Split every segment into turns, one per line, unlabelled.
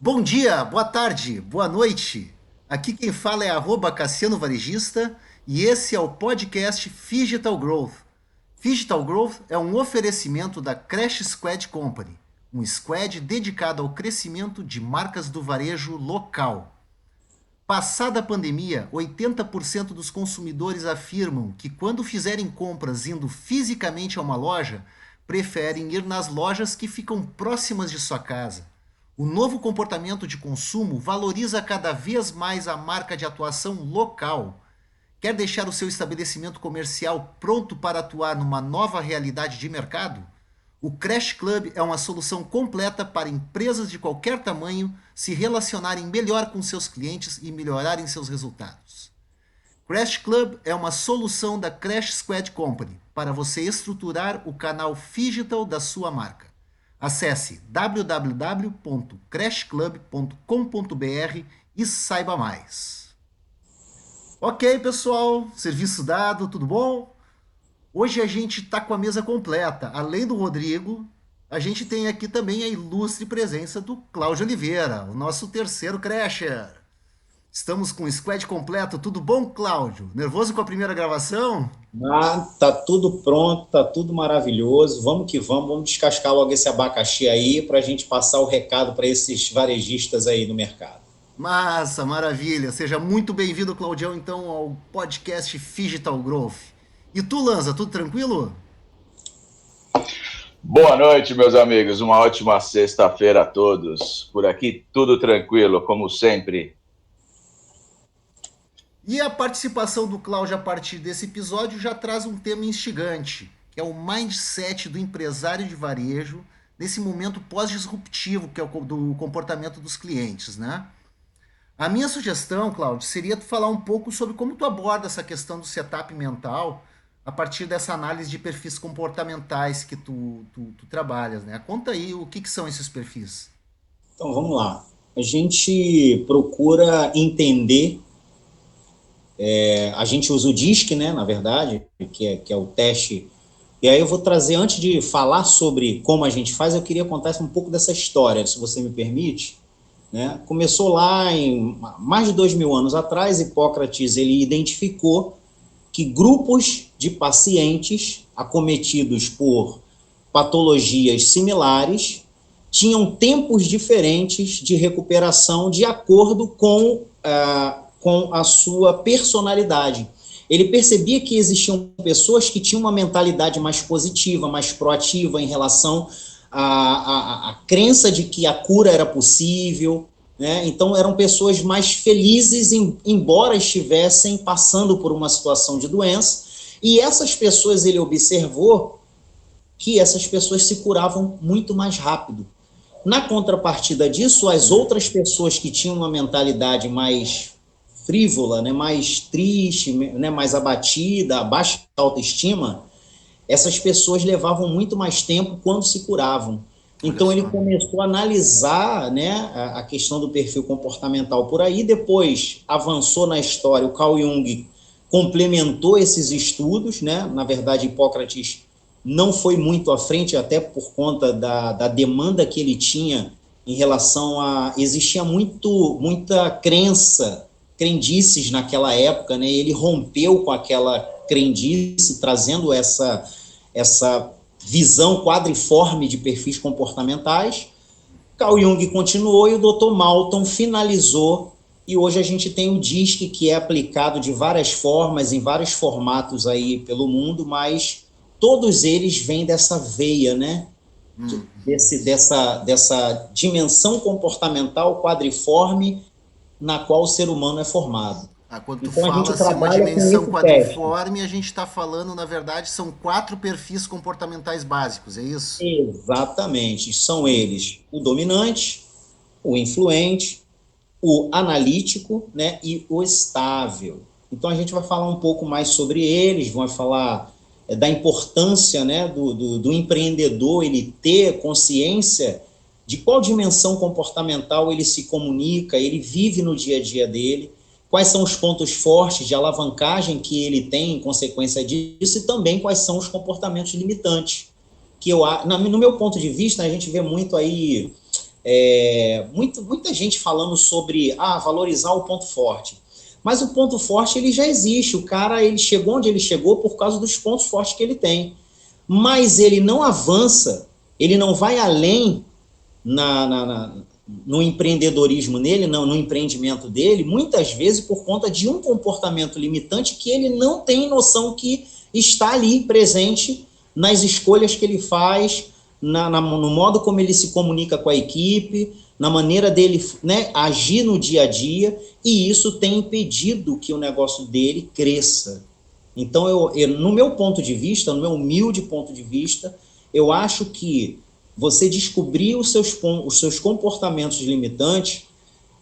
Bom dia, boa tarde, boa noite. Aqui quem fala é @Cassiano Varejista e esse é o podcast Phygital Growth. Phygital Growth é um oferecimento da Crash Squad Company, um squad dedicado ao crescimento de marcas do varejo local. Passada a pandemia, 80% dos consumidores afirmam que quando fizerem compras indo fisicamente a uma loja, preferem ir nas lojas que ficam próximas de sua casa. O novo comportamento de consumo valoriza cada vez mais a marca de atuação local. Quer deixar o seu estabelecimento comercial pronto para atuar numa nova realidade de mercado? O Crash Club é uma solução completa para empresas de qualquer tamanho se relacionarem melhor com seus clientes e melhorarem seus resultados. Crash Club é uma solução da Crash Squad Company para você estruturar o canal digital da sua marca. Acesse www.crashclub.com.br e saiba mais. Ok, pessoal, serviço dado, tudo bom? Hoje a gente está com a mesa completa. Além do Rodrigo, a gente tem aqui também a ilustre presença do Cláudio Oliveira, o nosso terceiro Crasher. Estamos com o squad completo. Tudo bom, Cláudio? Nervoso com a primeira gravação?
Tá tudo pronto, tá tudo maravilhoso. Vamos que vamos descascar logo esse abacaxi aí para a gente passar o recado para esses varejistas aí no mercado.
Massa, maravilha. Seja muito bem-vindo, Claudião, então, ao podcast Digital Growth. E tu, Lanza, tudo tranquilo?
Boa noite, meus amigos. Uma ótima sexta-feira a todos. Por aqui, tudo tranquilo, como sempre.
E a participação do Cláudio a partir desse episódio já traz um tema instigante, que é o mindset do empresário de varejo nesse momento pós-disruptivo, que é o do comportamento dos clientes, né? A minha sugestão, Cláudio, seria tu falar um pouco sobre como tu aborda essa questão do setup mental a partir dessa análise de perfis comportamentais que tu trabalhas, né? Conta aí o que são esses perfis.
Então vamos lá. A gente procura entender, a gente usa o DISC, né, na verdade, que é o teste. E aí eu vou trazer, antes de falar sobre como a gente faz, eu queria contar um pouco dessa história, se você me permite. Né? Começou lá em mais de 2.000 anos atrás. Hipócrates ele identificou que grupos de pacientes acometidos por patologias similares tinham tempos diferentes de recuperação de acordo com a sua personalidade. Ele percebia que existiam pessoas que tinham uma mentalidade mais positiva, mais proativa em relação à crença de que a cura era possível, né? Então eram pessoas mais felizes, embora estivessem passando por uma situação de doença, e essas pessoas, ele observou que essas pessoas se curavam muito mais rápido. Na contrapartida disso, as outras pessoas que tinham uma mentalidade mais frívola, né, mais triste, né, mais abatida, baixa autoestima, essas pessoas levavam muito mais tempo quando se curavam.
Olha
Então ele
só.
começou a analisar, né, a questão do perfil comportamental por aí, depois avançou na história, o Carl Jung complementou esses estudos, né? Na verdade, Hipócrates não foi muito à frente, até por conta da demanda que ele tinha em relação a... Existia muita crendices naquela época, né? Ele rompeu com aquela crendice, trazendo essa visão quadriforme de perfis comportamentais. Carl Jung continuou e o Dr. Malton finalizou, e hoje a gente tem o DISC, que é aplicado de várias formas, em vários formatos aí pelo mundo, mas todos eles vêm dessa veia, né? Dessa dimensão comportamental quadriforme na qual o ser humano é formado.
Ah, quando tu
Então a
fala
gente
assim, uma
trabalha com
dimensão
esse teste.
quadriforme, a gente está falando, na verdade, são 4 perfis comportamentais básicos, é isso?
Exatamente. São eles o dominante, o influente, o analítico, né, e o estável. Então a gente vai falar um pouco mais sobre eles, vamos falar da importância, né, do empreendedor ele ter consciência de qual dimensão comportamental ele se comunica, ele vive no dia a dia dele, quais são os pontos fortes de alavancagem que ele tem em consequência disso, e também quais são os comportamentos limitantes. Que no meu ponto de vista, a gente vê muito aí muita gente falando sobre valorizar o ponto forte. Mas o ponto forte ele já existe. O cara ele chegou onde ele chegou por causa dos pontos fortes que ele tem. Mas ele não avança, ele não vai além no empreendedorismo nele, não, no empreendimento dele, muitas vezes por conta de um comportamento limitante que ele não tem noção que está ali presente nas escolhas que ele faz, no modo como ele se comunica com a equipe, na maneira dele, né, agir no dia a dia, e isso tem impedido que o negócio dele cresça. Então, no meu ponto de vista, no meu humilde ponto de vista, eu acho que você descobrir os seus comportamentos limitantes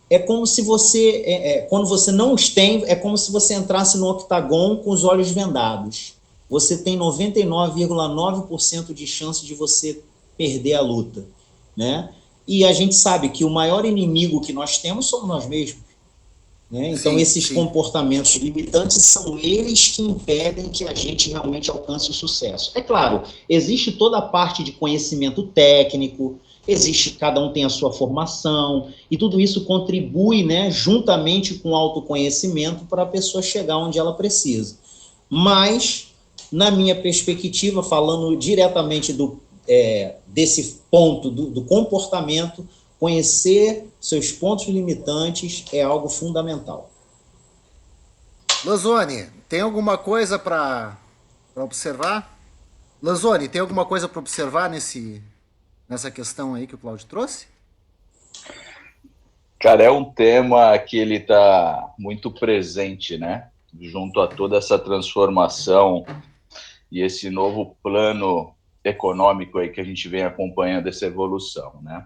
é como se você, quando você não os tem, é como se você entrasse no octagon com os olhos vendados. Você tem 99,9% de chance de você perder a luta, né? E a gente sabe que o maior inimigo que nós temos somos nós mesmos. Né? Então, esses comportamentos limitantes são eles que impedem que a gente realmente alcance o sucesso. É claro, existe toda a parte de conhecimento técnico, cada um tem a sua formação, e tudo isso contribui, né, juntamente com o autoconhecimento para a pessoa chegar onde ela precisa. Mas, na minha perspectiva, falando diretamente desse ponto do comportamento, conhecer seus pontos limitantes é algo fundamental.
Lanzoni, tem alguma coisa para observar? Lanzoni, tem alguma coisa para observar nessa questão aí que o Cláudio trouxe?
Cara, é um tema que ele está muito presente, né? Junto a toda essa transformação e esse novo plano econômico aí que a gente vem acompanhando essa evolução, né?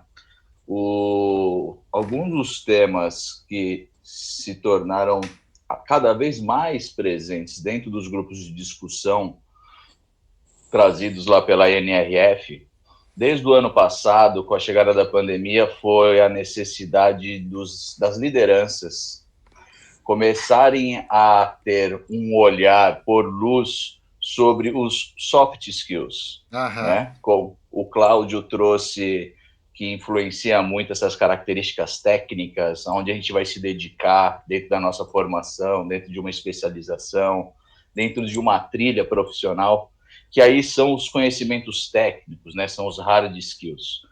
Alguns dos temas que se tornaram cada vez mais presentes dentro dos grupos de discussão trazidos lá pela NRF, desde o ano passado, com a chegada da pandemia, foi a necessidade das lideranças começarem a ter um olhar por luz sobre os soft skills, né? Como o Cláudio trouxe, que influencia muito essas características técnicas, onde a gente vai se dedicar dentro da nossa formação, dentro de uma especialização, dentro de uma trilha profissional, que aí são os conhecimentos técnicos, né? São os hard skills.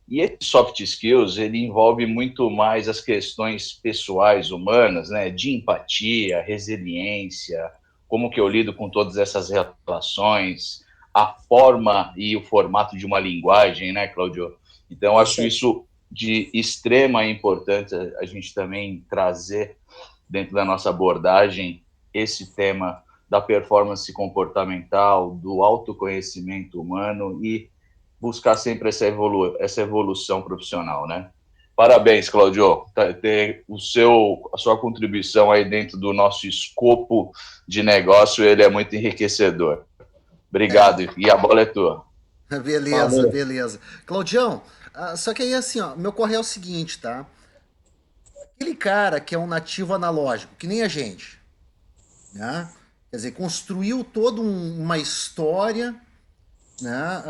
E esse soft skills, ele envolve muito mais as questões pessoais, humanas, né? De empatia, resiliência, como que eu lido com todas essas relações, a forma e o formato de uma linguagem, né, Cláudio? Então, acho isso de extrema importância a gente também trazer dentro da nossa abordagem esse tema da performance comportamental, do autoconhecimento humano e buscar sempre essa evolução profissional, né? Parabéns, Cláudio, ter a sua contribuição aí dentro do nosso escopo de negócio, ele é muito enriquecedor. Obrigado, e a bola é tua.
Beleza, valeu. Beleza. Claudião, só que aí assim, ó, meu correio é o seguinte, tá? Aquele cara que é um nativo analógico, que nem a gente, né? Quer dizer, construiu toda uma história, né?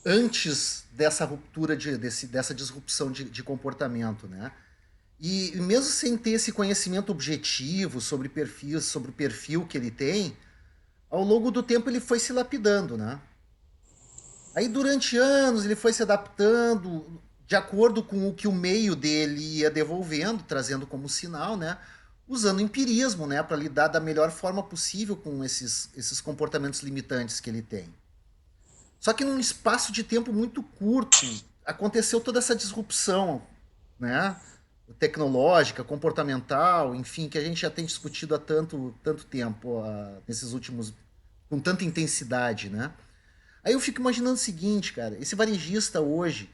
Antes dessa ruptura, dessa disrupção de comportamento, né? E mesmo sem ter esse conhecimento objetivo sobre o perfil que ele tem, ao longo do tempo ele foi se lapidando, né? Aí durante anos ele foi se adaptando de acordo com o que o meio dele ia devolvendo, trazendo como sinal, né? Usando empirismo, né? Para lidar da melhor forma possível com esses comportamentos limitantes que ele tem. Só que num espaço de tempo muito curto aconteceu toda essa disrupção, né? Tecnológica, comportamental, enfim, que a gente já tem discutido há tanto tempo, nesses últimos, com tanta intensidade, né? Aí eu fico imaginando o seguinte, cara, esse varejista hoje,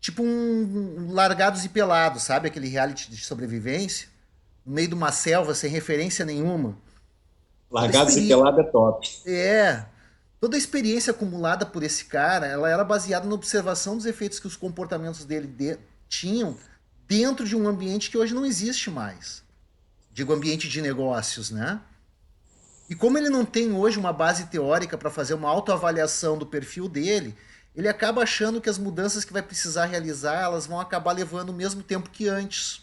tipo um Largados e Pelados, sabe? Aquele reality de sobrevivência, no meio de uma selva sem referência nenhuma.
Largados e Pelados é top.
Toda a experiência acumulada por esse cara, ela era baseada na observação dos efeitos que os comportamentos dele tinham dentro de um ambiente que hoje não existe mais. Digo, ambiente de negócios, né? E como ele não tem hoje uma base teórica para fazer uma autoavaliação do perfil dele, ele acaba achando que as mudanças que vai precisar realizar, elas vão acabar levando o mesmo tempo que antes.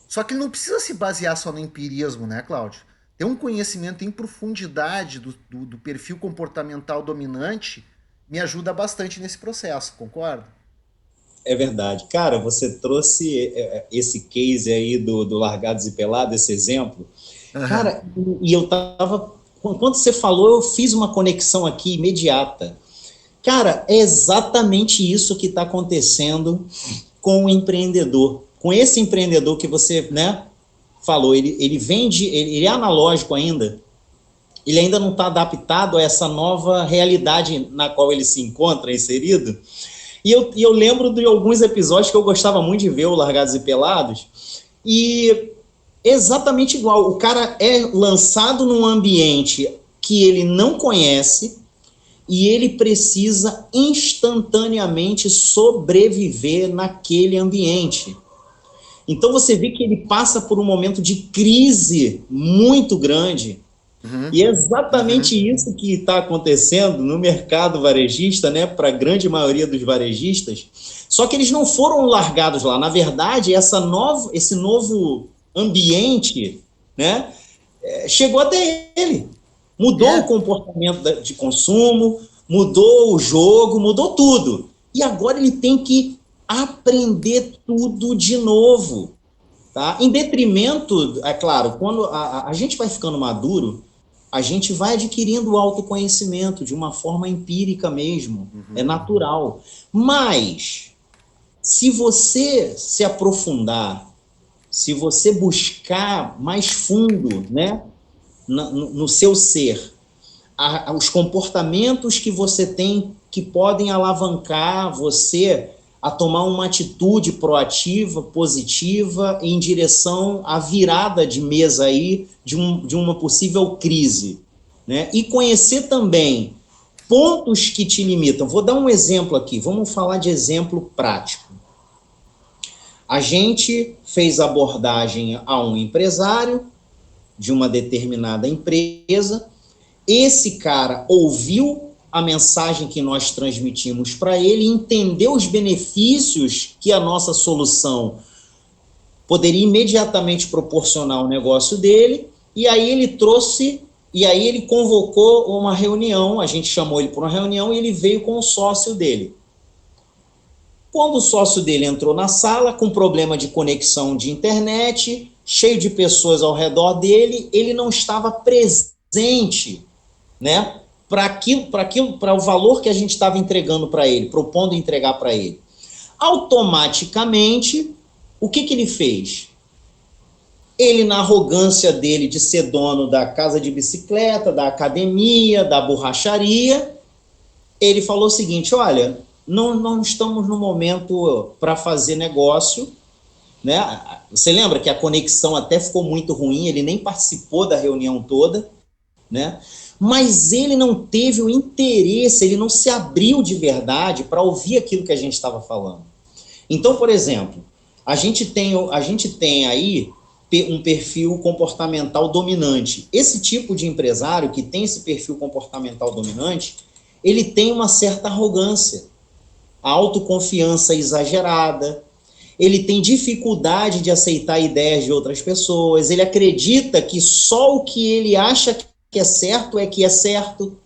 Só que ele não precisa se basear só no empirismo, né, Cláudio? Ter um conhecimento em profundidade do perfil comportamental dominante me ajuda bastante nesse processo, concorda?
É verdade. Cara, você trouxe esse case aí do Largados e Pelados, esse exemplo.
Aham.
Cara, e eu tava... Quando você falou, eu fiz uma conexão aqui imediata. Cara, é exatamente isso que está acontecendo com o empreendedor. Com esse empreendedor que você, né, falou, ele vende, ele é analógico ainda, ele ainda não está adaptado a essa nova realidade na qual ele se encontra inserido. E eu lembro de alguns episódios que eu gostava muito de ver, o Largados e Pelados, e exatamente igual. O cara é lançado num ambiente que ele não conhece e ele precisa instantaneamente sobreviver naquele ambiente. Então você vê que ele passa por um momento de crise muito grande.
Uhum.
E é exatamente isso que está acontecendo no mercado varejista, né, para a grande maioria dos varejistas. Só que eles não foram largados lá. Na verdade, esse novo ambiente, né, chegou até ele. Mudou o comportamento de consumo, mudou o jogo, mudou tudo. E agora ele tem que aprender tudo de novo. Tá? Em detrimento, é claro, quando a gente vai ficando maduro, a gente vai adquirindo autoconhecimento de uma forma empírica mesmo, é natural. Mas, se você se aprofundar, se você buscar mais fundo, né, no seu ser, os comportamentos que você tem que podem alavancar você a tomar uma atitude proativa, positiva, em direção à virada de mesa aí de uma possível crise, né? E conhecer também pontos que te limitam. Vou dar um exemplo aqui, vamos falar de exemplo prático. A gente fez abordagem a um empresário de uma determinada empresa. Esse cara ouviu a mensagem que nós transmitimos para ele, entendeu os benefícios que a nossa solução poderia imediatamente proporcionar ao negócio dele, e aí ele convocou uma reunião, a gente chamou ele para uma reunião e ele veio com o sócio dele. Quando o sócio dele entrou na sala com problema de conexão de internet, cheio de pessoas ao redor dele, ele não estava presente, né, para o valor que a gente estava entregando para ele, propondo entregar para ele. Automaticamente, o que ele fez? Ele, na arrogância dele de ser dono da casa de bicicleta, da academia, da borracharia, ele falou o seguinte: olha, não estamos no momento para fazer negócio, né? Você lembra que a conexão até ficou muito ruim, ele nem participou da reunião toda, né? Mas ele não teve o interesse, ele não se abriu de verdade para ouvir aquilo que a gente estava falando. Então, por exemplo, a gente tem aí um perfil comportamental dominante. Esse tipo de empresário que tem esse perfil comportamental dominante, ele tem uma certa arrogância, a autoconfiança exagerada, ele tem dificuldade de aceitar ideias de outras pessoas, ele acredita que só o que ele acha que é certo.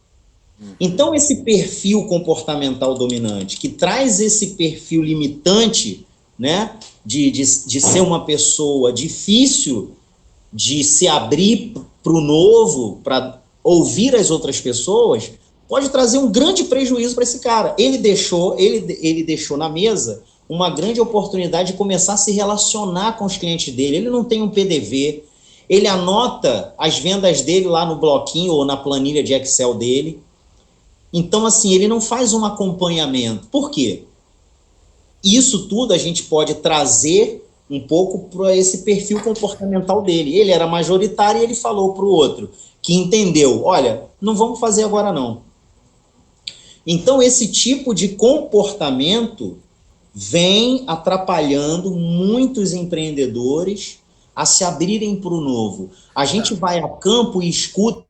Então, esse perfil comportamental dominante, que traz esse perfil limitante, né, de ser uma pessoa difícil de se abrir para o novo, para ouvir as outras pessoas, pode trazer um grande prejuízo para esse cara. Ele deixou na mesa uma grande oportunidade de começar a se relacionar com os clientes dele. Ele não tem um PDV, ele anota as vendas dele lá no bloquinho ou na planilha de Excel dele. Então, assim, ele não faz um acompanhamento. Por quê? Isso tudo a gente pode trazer um pouco para esse perfil comportamental dele. Ele era majoritário e ele falou para o outro, que entendeu: olha, não vamos fazer agora não. Então, esse tipo de comportamento vem atrapalhando muitos empreendedores a se abrirem para o novo. A gente vai a campo e escuta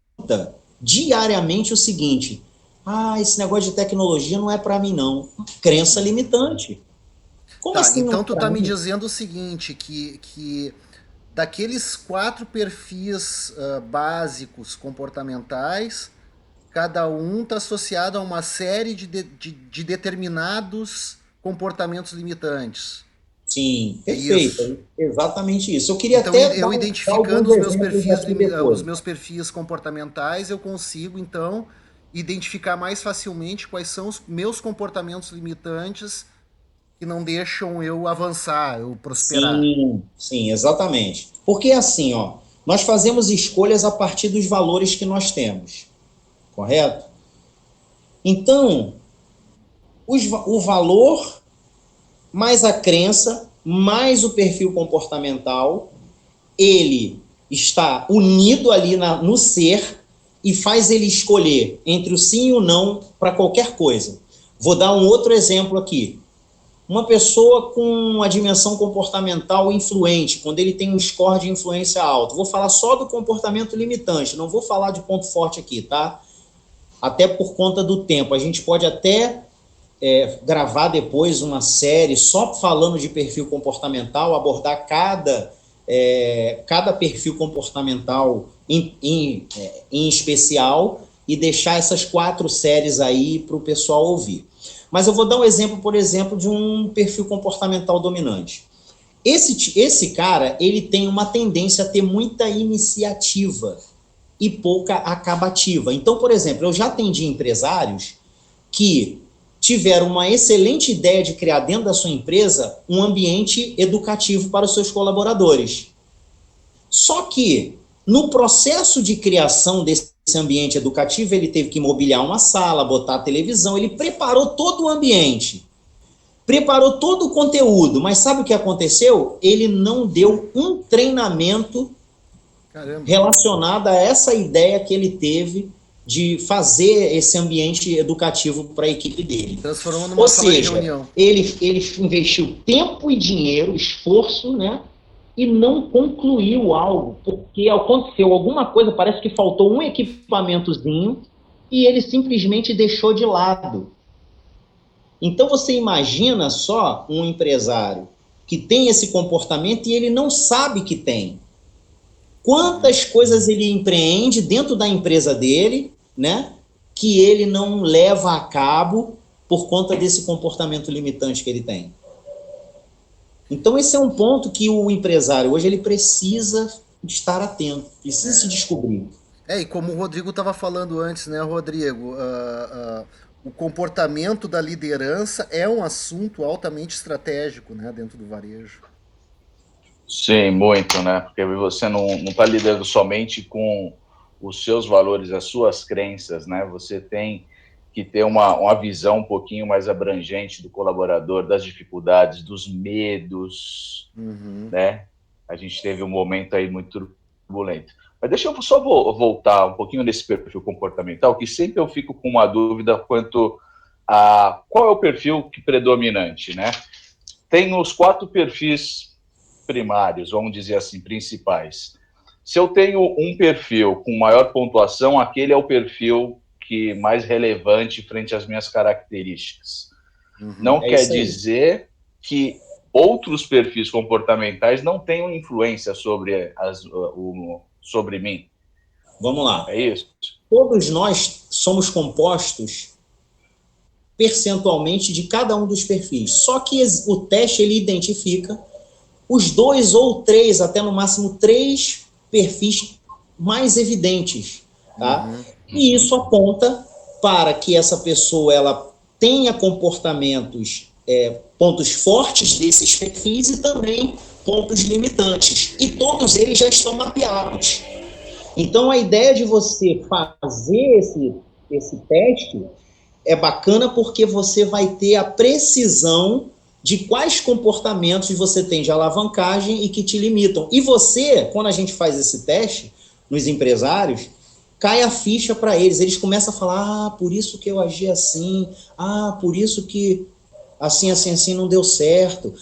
diariamente o seguinte: Ah, esse negócio de tecnologia não é para mim, não. Crença limitante. Como
Tá,
assim não
então
é
tu
para
tá me
mim?
dizendo o seguinte, que daqueles 4 perfis básicos comportamentais, cada um está associado a uma série de determinados comportamentos limitantes.
Sim,
É isso.
perfeito. Exatamente isso. Eu queria
Então,
até
eu
dar
identificando
alguns exemplos aqui
os
depois.
meus perfis comportamentais, eu consigo, então, identificar mais facilmente quais são os meus comportamentos limitantes que não deixam eu avançar, eu prosperar.
Sim, sim, exatamente. Porque assim, ó, nós fazemos escolhas a partir dos valores que nós temos, correto? Então, o valor mais a crença, mais o perfil comportamental, ele está unido ali no ser e faz ele escolher entre o sim e o não para qualquer coisa. Vou dar um outro exemplo aqui. Uma pessoa com uma dimensão comportamental influente, quando ele tem um score de influência alto, vou falar só do comportamento limitante, não vou falar de ponto forte aqui, tá? Até por conta do tempo. A gente pode até gravar depois uma série só falando de perfil comportamental, abordar cada perfil comportamental em especial e deixar essas 4 séries aí para o pessoal ouvir. Mas eu vou dar um exemplo, por exemplo, de um perfil comportamental dominante. Esse cara, ele tem uma tendência a ter muita iniciativa e pouca acabativa. Então, por exemplo, eu já atendi empresários que tiveram uma excelente ideia de criar dentro da sua empresa um ambiente educativo para os seus colaboradores. Só que, no processo de criação desse ambiente educativo, ele teve que mobiliar uma sala, botar a televisão, ele preparou todo o ambiente, preparou todo o conteúdo, mas sabe o que aconteceu? Ele não deu um treinamento
Caramba.
relacionado a essa ideia que ele teve de fazer esse ambiente educativo para a equipe dele.
Transformou
Ou
numa sala de
seja,
reunião.
ele investiu tempo e dinheiro, esforço, né? E não concluiu algo, porque aconteceu alguma coisa, parece que faltou um equipamentozinho e ele simplesmente deixou de lado. Então você imagina só um empresário que tem esse comportamento e ele não sabe que tem. Quantas coisas ele empreende dentro da empresa dele, né, que ele não leva a cabo por conta desse comportamento limitante que ele tem. Então esse é um ponto que o empresário hoje ele precisa estar atento, precisa se descobrir.
E como o Rodrigo estava falando antes, né, Rodrigo? O comportamento da liderança é um assunto altamente estratégico, né, dentro do varejo.
Sim, muito, né? Porque você não está lidando somente com os seus valores, as suas crenças, né? Você tem que ter uma visão um pouquinho mais abrangente do colaborador, das dificuldades, dos medos, né? A gente teve um momento aí muito turbulento. Mas deixa eu só voltar um pouquinho nesse perfil comportamental, que sempre eu fico com uma dúvida quanto a qual é o perfil que predominante, né? Tem os 4 perfis primários, vamos dizer assim, principais. Se eu tenho um perfil com maior pontuação, aquele é o perfil que mais relevante frente às minhas características. Não
É
quer
isso aí.
dizer que outros perfis comportamentais não tenham influência sobre mim.
Vamos lá.
É isso?
Todos nós somos compostos percentualmente de cada um dos perfis. Só que o teste ele identifica os 2 ou 3, até no máximo 3 perfis mais evidentes, tá? E isso aponta para que essa pessoa ela tenha comportamentos, pontos fortes desses perfis e também pontos limitantes. E todos eles já estão mapeados. Então a ideia de você fazer esse teste é bacana porque você vai ter a precisão de quais comportamentos você tem de alavancagem e que te limitam. E você, quando a gente faz esse teste nos empresários, cai a ficha para eles. Eles começam a falar, por isso que eu agi assim, por isso que assim não deu certo,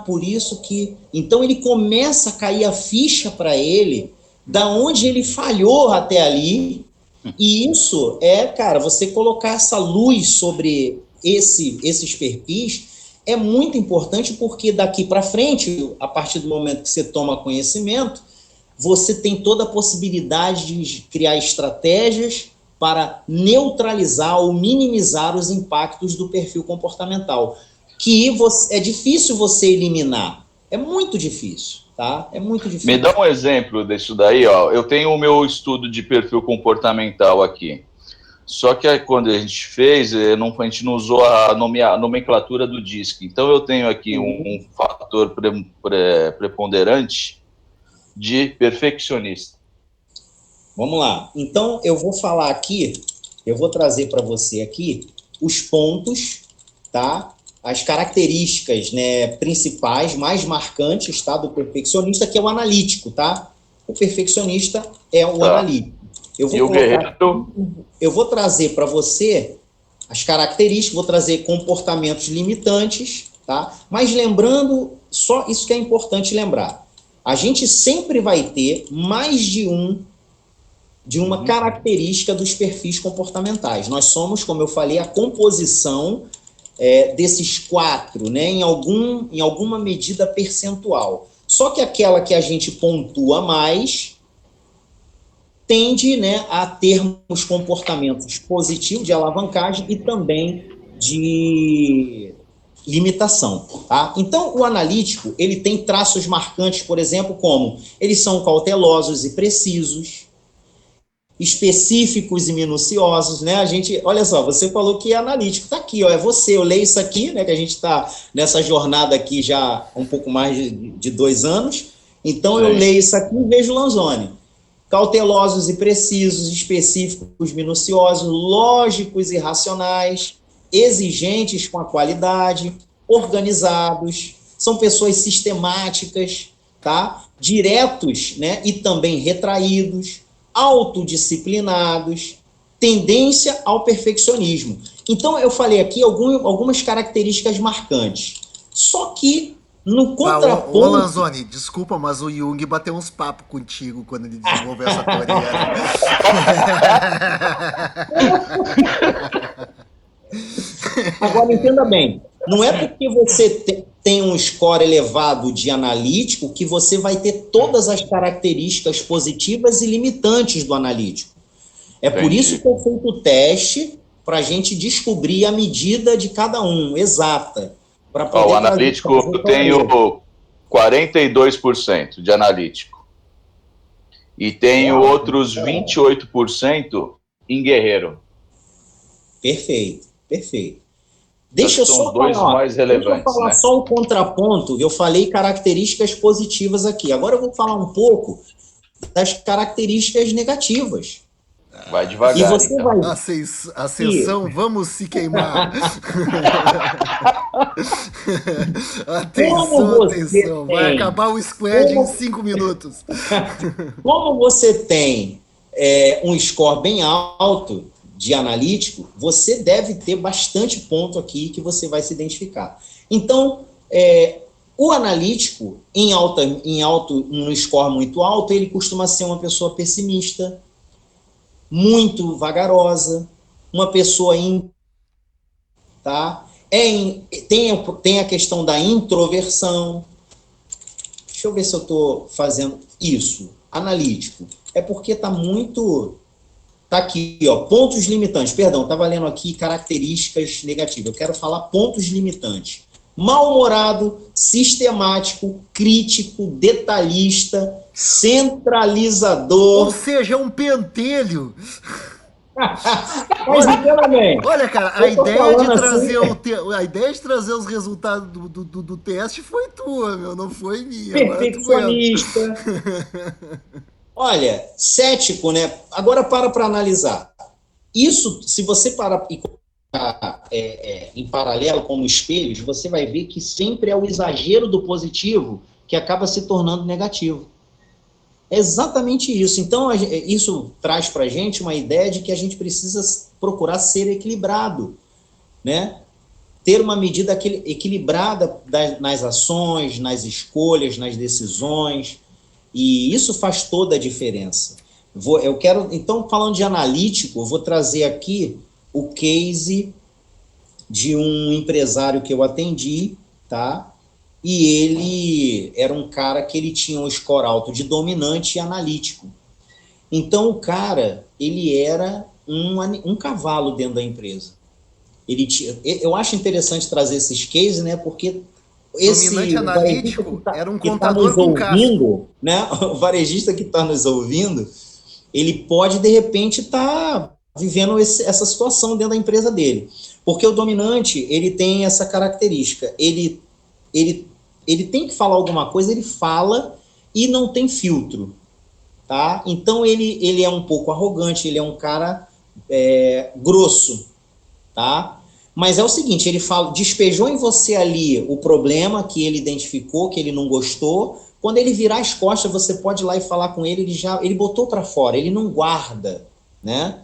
por isso que... Então ele começa a cair a ficha para ele, da onde ele falhou até ali, E isso é, cara, você colocar essa luz sobre esses perfis é muito importante, porque daqui para frente, a partir do momento que você toma conhecimento, você tem toda a possibilidade de criar estratégias para neutralizar ou minimizar os impactos do perfil comportamental, que é difícil você eliminar, é muito difícil, tá? É muito difícil.
Me dá um exemplo disso daí, ó. Eu tenho o meu estudo de perfil comportamental aqui. Só que quando a gente fez, a gente não usou a nomenclatura do DISC. Então eu tenho aqui um fator preponderante de perfeccionista.
Vamos lá. Então eu vou falar aqui, eu vou trazer para você aqui os pontos, tá? As características, né, principais, mais marcantes, tá, do perfeccionista, que é o analítico, tá? O perfeccionista é o analítico. Eu vou trazer para você as características, vou trazer comportamentos limitantes, tá? Mas lembrando, só isso que é importante lembrar. A gente sempre vai ter mais de uma característica dos perfis comportamentais. Nós somos, como eu falei, a composição desses 4, né, em alguma medida percentual. Só que aquela que a gente pontua mais tende, né, a termos comportamentos positivos de alavancagem e também de limitação, tá? Então, o analítico, ele tem traços marcantes, por exemplo, como eles são cautelosos e precisos, específicos e minuciosos, né? A gente, olha só, você falou que é analítico, tá aqui, ó, é você, eu leio isso aqui, né, que a gente está nessa jornada aqui já há um pouco mais de 2 anos, então eu leio isso aqui e vejo Lanzoni. Cautelosos e precisos, específicos, minuciosos, lógicos e racionais, exigentes com a qualidade, organizados, são pessoas sistemáticas, tá? Diretos, né, e também retraídos, autodisciplinados, tendência ao perfeccionismo. Então, eu falei aqui algumas características marcantes. Só que, no contraponto...
Ô, Lanzoni, desculpa, mas o Jung bateu uns papos contigo quando ele desenvolveu essa teoria.
Agora, entenda bem, não é porque você tem um score elevado de analítico que você vai ter todas as características positivas e limitantes do analítico. É por isso que é feito o teste, para a gente descobrir a medida de cada um, exata.
O analítico, eu tenho 42% de analítico. E tenho outros 28% em guerreiro.
Perfeito, perfeito. Deixa eu só
dois
falar,
mais relevantes,
deixa eu falar, né? Só o contraponto. Eu falei características positivas aqui. Agora eu vou falar um pouco das características negativas.
Vai devagar.
E você
então.
vai...
A sessão Vamos Se Queimar. Atenção. Vai acabar o squad em 5 minutos.
Como você tem um score bem alto de analítico, você deve ter bastante ponto aqui que você vai se identificar. Então, o analítico, um score muito alto, ele costuma ser uma pessoa pessimista, muito vagarosa, uma pessoa tá? Tem a questão da introversão. Deixa eu ver se eu estou fazendo isso. Analítico. É porque está muito... Está aqui, ó, pontos limitantes. Perdão, estava lendo aqui características negativas. Eu quero falar pontos limitantes. Mal-humorado, sistemático, crítico, detalhista, centralizador.
Ou seja, um pentelho.
Mas
olha, cara, a ideia de trazer os resultados do teste foi tua, meu, não foi minha.
Perfeccionista. Olha, cético, né? Agora para analisar. Isso, se você parar e colocar em paralelo como espelhos, você vai ver que sempre é o exagero do positivo que acaba se tornando negativo. É exatamente isso. Então, isso traz para a gente uma ideia de que a gente precisa procurar ser equilibrado, né? Ter uma medida equilibrada nas ações, nas escolhas, nas decisões, e isso faz toda a diferença. Eu quero, então, falando de analítico, eu vou trazer aqui o case de um empresário que eu atendi, tá? E ele era um cara que ele tinha um score alto de dominante e analítico. Então, o cara, ele era um cavalo dentro da empresa. Eu acho interessante trazer esses cases, né? Porque
Dominante analítico era um contador com casco.
Né? O varejista que está nos ouvindo, ele pode, de repente, estar vivendo essa situação dentro da empresa dele. Porque o dominante, ele tem essa característica. Ele tem que falar alguma coisa, ele fala e não tem filtro. Tá? Então, ele é um pouco arrogante, ele é um cara grosso. Tá? Mas é o seguinte, ele despejou em você ali o problema que ele identificou, que ele não gostou. Quando ele virar as costas, você pode ir lá e falar com ele, ele botou para fora, ele não guarda, né?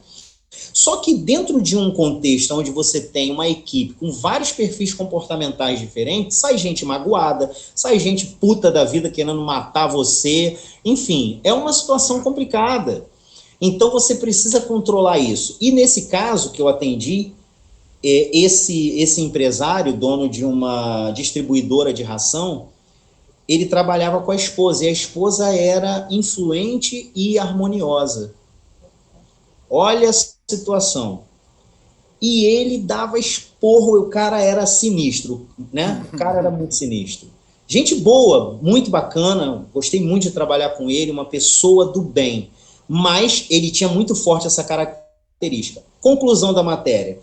Só que dentro de um contexto onde você tem uma equipe com vários perfis comportamentais diferentes, sai gente magoada, sai gente puta da vida querendo matar você, enfim, é uma situação complicada. Então você precisa controlar isso. E nesse caso que eu atendi, esse empresário, dono de uma distribuidora de ração, ele trabalhava com a esposa, e a esposa era influente e harmoniosa. Olha a situação. E ele dava esporro, o cara era sinistro, né? O cara era muito sinistro. Gente boa, muito bacana, gostei muito de trabalhar com ele, uma pessoa do bem, mas ele tinha muito forte essa característica. Conclusão da matéria.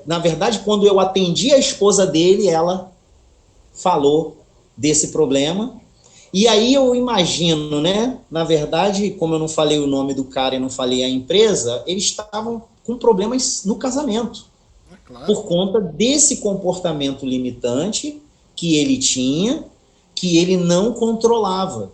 Na verdade, quando eu atendi a esposa dele, ela falou desse problema. E aí eu imagino, né? Na verdade, como eu não falei o nome do cara e não falei a empresa, eles estavam com problemas no casamento. Claro. Por conta desse comportamento limitante que ele tinha, que ele não controlava.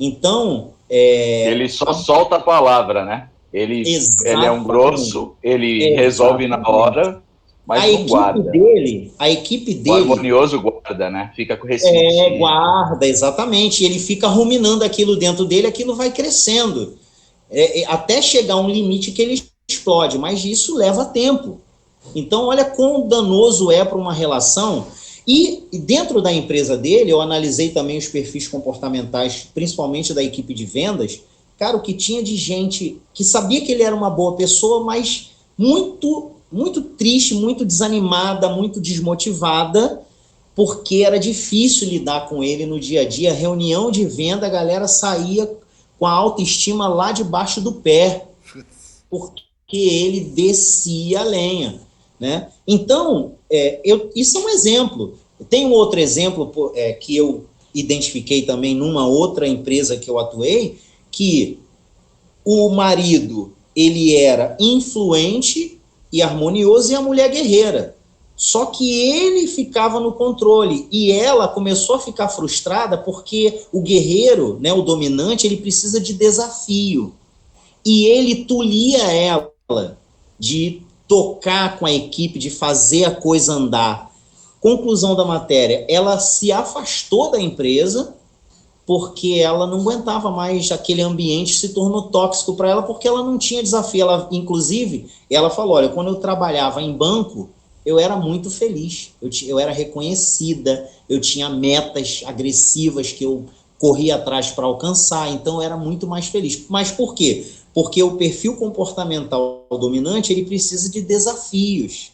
Então...
Ele só solta a palavra, né? Ele é um grosso, ele resolve na hora, mas não guarda.
A equipe dele...
O harmonioso guarda, né? Fica com ressentido.
Guarda, exatamente. Ele fica ruminando aquilo dentro dele, aquilo vai crescendo. Até chegar um limite que ele explode, mas isso leva tempo. Então, olha quão danoso é para uma relação. E dentro da empresa dele, eu analisei também os perfis comportamentais, principalmente da equipe de vendas. Cara, o que tinha de gente que sabia que ele era uma boa pessoa, mas muito, muito triste, muito desanimada, muito desmotivada, porque era difícil lidar com ele no dia a dia. Reunião de venda, a galera saía com a autoestima lá debaixo do pé, porque ele descia a lenha, né? Então, isso é um exemplo. Tem um outro exemplo que eu identifiquei também numa outra empresa que eu atuei, que o marido, ele era influente e harmonioso e a mulher guerreira. Só que ele ficava no controle e ela começou a ficar frustrada porque o guerreiro, né, o dominante, ele precisa de desafio. E ele tolia ela de tocar com a equipe, de fazer a coisa andar. Conclusão da matéria, ela se afastou da empresa porque ela não aguentava mais aquele ambiente, se tornou tóxico para ela, porque ela não tinha desafio. Inclusive, ela falou, olha, quando eu trabalhava em banco, eu era muito feliz, eu era reconhecida, eu tinha metas agressivas que eu corria atrás para alcançar, então eu era muito mais feliz. Mas por quê? Porque o perfil comportamental dominante, ele precisa de desafios.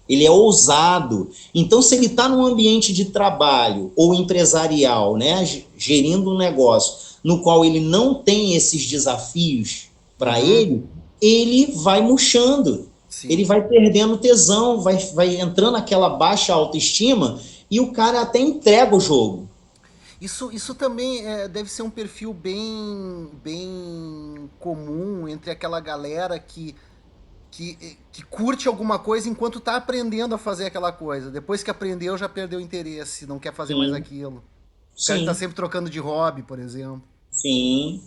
Ele é ousado. Então, se ele está num ambiente de trabalho ou empresarial, né, gerindo um negócio, no qual ele não tem esses desafios para ele vai murchando. Sim. Ele vai perdendo tesão, vai entrando naquela baixa autoestima e o cara até entrega o jogo.
Isso também deve ser um perfil bem comum entre aquela galera que curte alguma coisa enquanto está aprendendo a fazer aquela coisa. Depois que aprendeu, já perdeu o interesse, não quer fazer mais aquilo. O cara está sempre trocando de hobby, por exemplo.
Sim.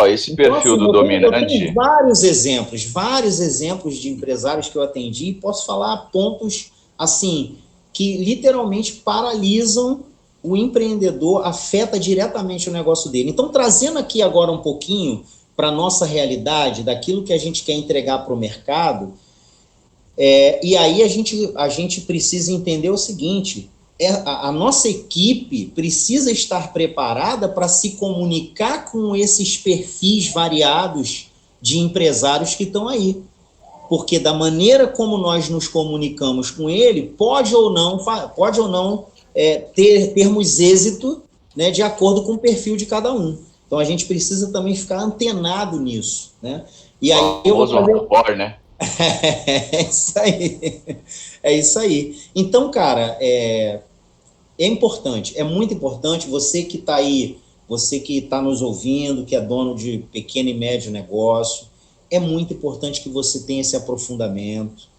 Esse perfil do dominante...
Eu tenho vários exemplos de empresários que eu atendi, e posso falar pontos assim, que literalmente paralisam o empreendedor afeta diretamente o negócio dele. Então, trazendo aqui agora um pouquinho para a nossa realidade, daquilo que a gente quer entregar para o mercado, e aí a gente precisa entender o seguinte, a nossa equipe precisa estar preparada para se comunicar com esses perfis variados de empresários que estão aí. Porque da maneira como nós nos comunicamos com ele, pode ou não termos êxito, né, de acordo com o perfil de cada um. Então a gente precisa também ficar antenado nisso, né? E aí eu vou fazer...
rapport, né?
É isso aí. É isso aí. Então, cara, é importante, é muito importante você que está aí, você que está nos ouvindo, que é dono de pequeno e médio negócio, é muito importante que você tenha esse aprofundamento,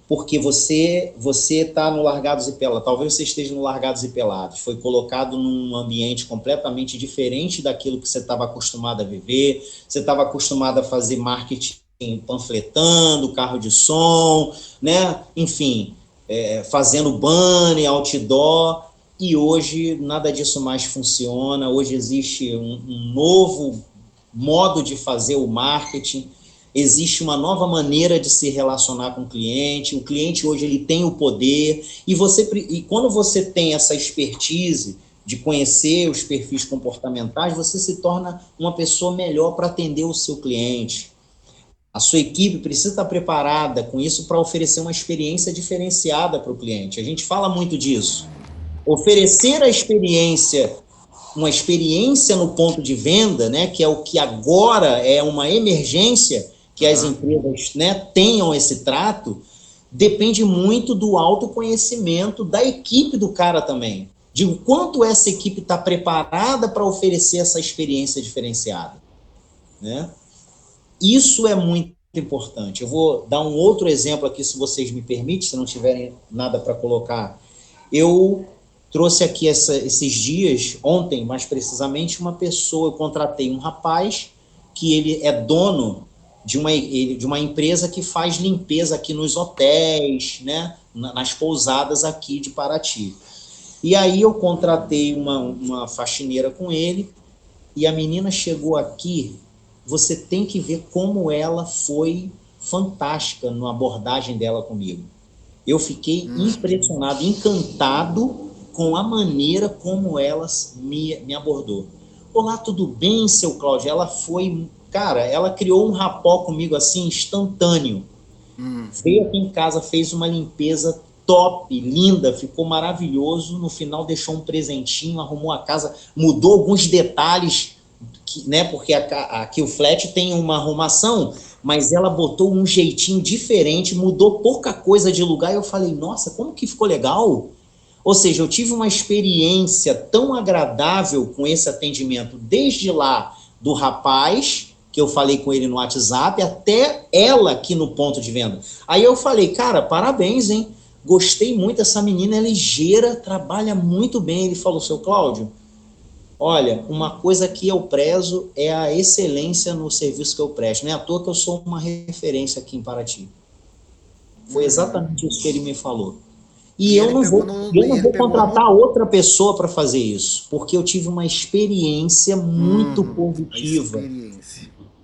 porque você está no Largados e Pelados, talvez você esteja no Largados e Pelados, foi colocado num ambiente completamente diferente daquilo que você estava acostumado a viver, você estava acostumado a fazer marketing panfletando, carro de som, né? Enfim, fazendo banner, outdoor, e hoje nada disso mais funciona, hoje existe um novo modo de fazer o marketing, existe uma nova maneira de se relacionar com o cliente hoje ele tem o poder, e quando você tem essa expertise de conhecer os perfis comportamentais, você se torna uma pessoa melhor para atender o seu cliente. A sua equipe precisa estar preparada com isso para oferecer uma experiência diferenciada para o cliente. A gente fala muito disso. Oferecer uma experiência no ponto de venda, né, que é o que agora é uma emergência, que as empresas, né, tenham esse trato, depende muito do autoconhecimento da equipe do cara também, de o quanto essa equipe está preparada para oferecer essa experiência diferenciada, né? Isso é muito importante. Eu vou dar um outro exemplo aqui, se vocês me permitem, se não tiverem nada para colocar. Eu trouxe aqui esses dias, ontem mais precisamente, uma pessoa, eu contratei um rapaz que ele é dono de uma empresa que faz limpeza aqui nos hotéis, né, nas pousadas aqui de Paraty. E aí eu contratei uma faxineira com ele, e a menina chegou aqui, você tem que ver como ela foi fantástica na abordagem dela comigo. Eu fiquei impressionado, encantado com a maneira como ela me abordou. Olá, tudo bem, seu Cláudio? Ela foi... Cara, ela criou um rapport comigo assim, instantâneo. Veio aqui em casa, fez uma limpeza top, linda, ficou maravilhoso. No final deixou um presentinho, arrumou a casa, mudou alguns detalhes, né? Porque aqui o flat tem uma arrumação, mas ela botou um jeitinho diferente, mudou pouca coisa de lugar, e eu falei, nossa, como que ficou legal? Ou seja, eu tive uma experiência tão agradável com esse atendimento, desde lá do rapaz, que eu falei com ele no WhatsApp, até ela aqui no ponto de venda. Aí eu falei, cara, parabéns, hein? Gostei muito, essa menina é ligeira, trabalha muito bem. Ele falou, seu Cláudio, olha, uma coisa que eu prezo é a excelência no serviço que eu presto. Não é à toa que eu sou uma referência aqui em Paraty. Foi exatamente isso que ele me falou. E eu não vou contratar outra pessoa para fazer isso, porque eu tive uma experiência muito positiva.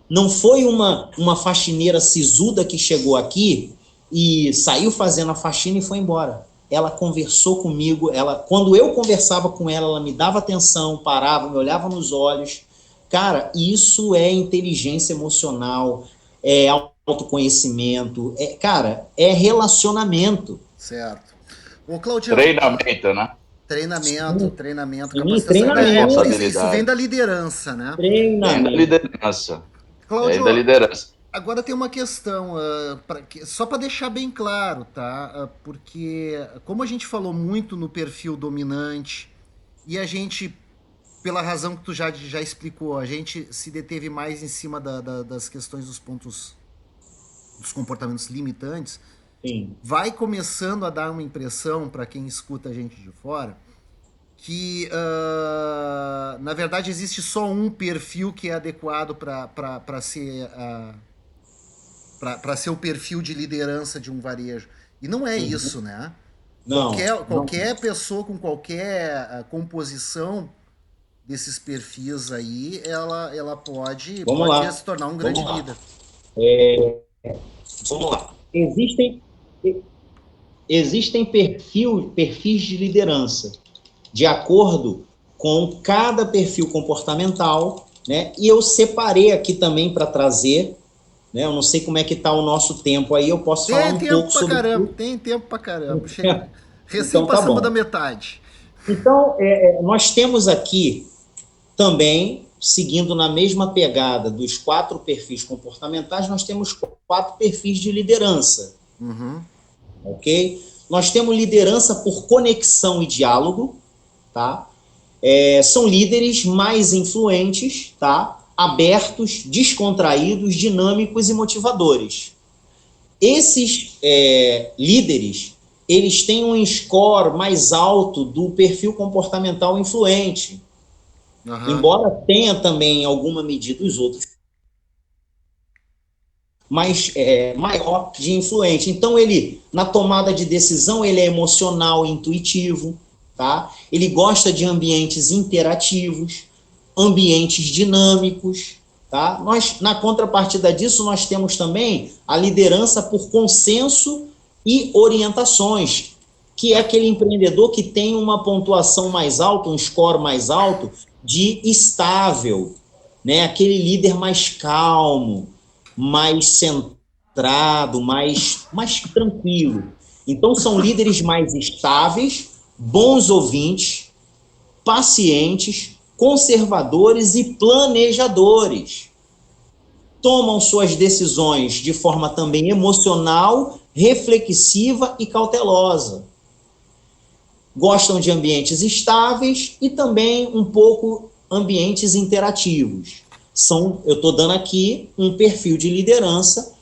Não foi uma faxineira sisuda que chegou aqui e saiu fazendo a faxina e foi embora. Ela conversou comigo, quando eu conversava com ela, ela me dava atenção, parava, me olhava nos olhos. Cara, isso é inteligência emocional, é autoconhecimento, cara, é relacionamento.
Certo. Ô, Claudio,
treinamento, né?
Treinamento,
Treinamento.
Isso vem da liderança, né?
Vem da liderança.
Cláudio,
da liderança.
Agora tem uma questão, só para deixar bem claro, tá? Porque como a gente falou muito no perfil dominante e a gente, pela razão que tu já explicou, a gente se deteve mais em cima das questões dos pontos, dos comportamentos limitantes,
sim,
vai começando a dar uma impressão para quem escuta a gente de fora que, na verdade, existe só um perfil que é adequado para ser... para ser o perfil de liderança de um varejo. E não é isso, né?
Não, não.
Qualquer pessoa com qualquer composição desses perfis aí, ela
Vamos
pode
lá,
se tornar um grande
vamos lá.
líder.
Vamos lá. Existem perfis de liderança, de acordo com cada perfil comportamental, né? E eu separei aqui também para trazer, né? Eu não sei como é que está o nosso tempo aí, eu posso falar
Tem
um
tempo
pouco
pra
sobre
caramba,
isso.
tem tempo pra caramba. Recém
Então, tá
passamos da
bom.
metade.
Então, nós temos aqui também, seguindo na mesma pegada dos 4 perfis comportamentais, nós temos 4 perfis de liderança,
Uhum.
ok? Nós temos liderança por conexão e diálogo, tá? São líderes mais influentes, tá? Abertos, descontraídos, dinâmicos e motivadores. Esses líderes, eles têm um score mais alto do perfil comportamental influente,
Uhum.
embora tenha também em alguma medida os outros, mas maior de influente. Então, ele, na tomada de decisão, ele é emocional e intuitivo, tá? Ele gosta de ambientes interativos, ambientes dinâmicos, tá? Nós, na contrapartida disso, nós temos também a liderança por consenso e orientações, que é aquele empreendedor que tem uma pontuação mais alta, um score mais alto de estável, né? Aquele líder mais calmo, mais centrado, mais tranquilo. Então, são líderes mais estáveis, bons ouvintes, pacientes, conservadores e planejadores. Tomam suas decisões de forma também emocional, reflexiva e cautelosa. Gostam de ambientes estáveis e também um pouco ambientes interativos. Eu estou dando aqui um perfil de liderança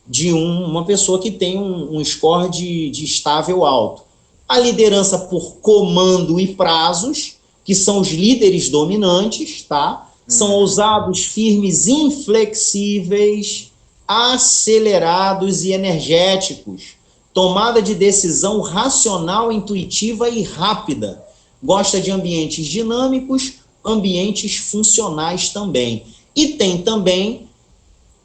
de uma pessoa que tem um score de estável alto. A liderança por comando e prazos, que são os líderes dominantes, tá? São ousados, firmes, inflexíveis, acelerados e energéticos. Tomada de decisão racional, intuitiva e rápida. Gosta de ambientes dinâmicos, ambientes funcionais também. E tem também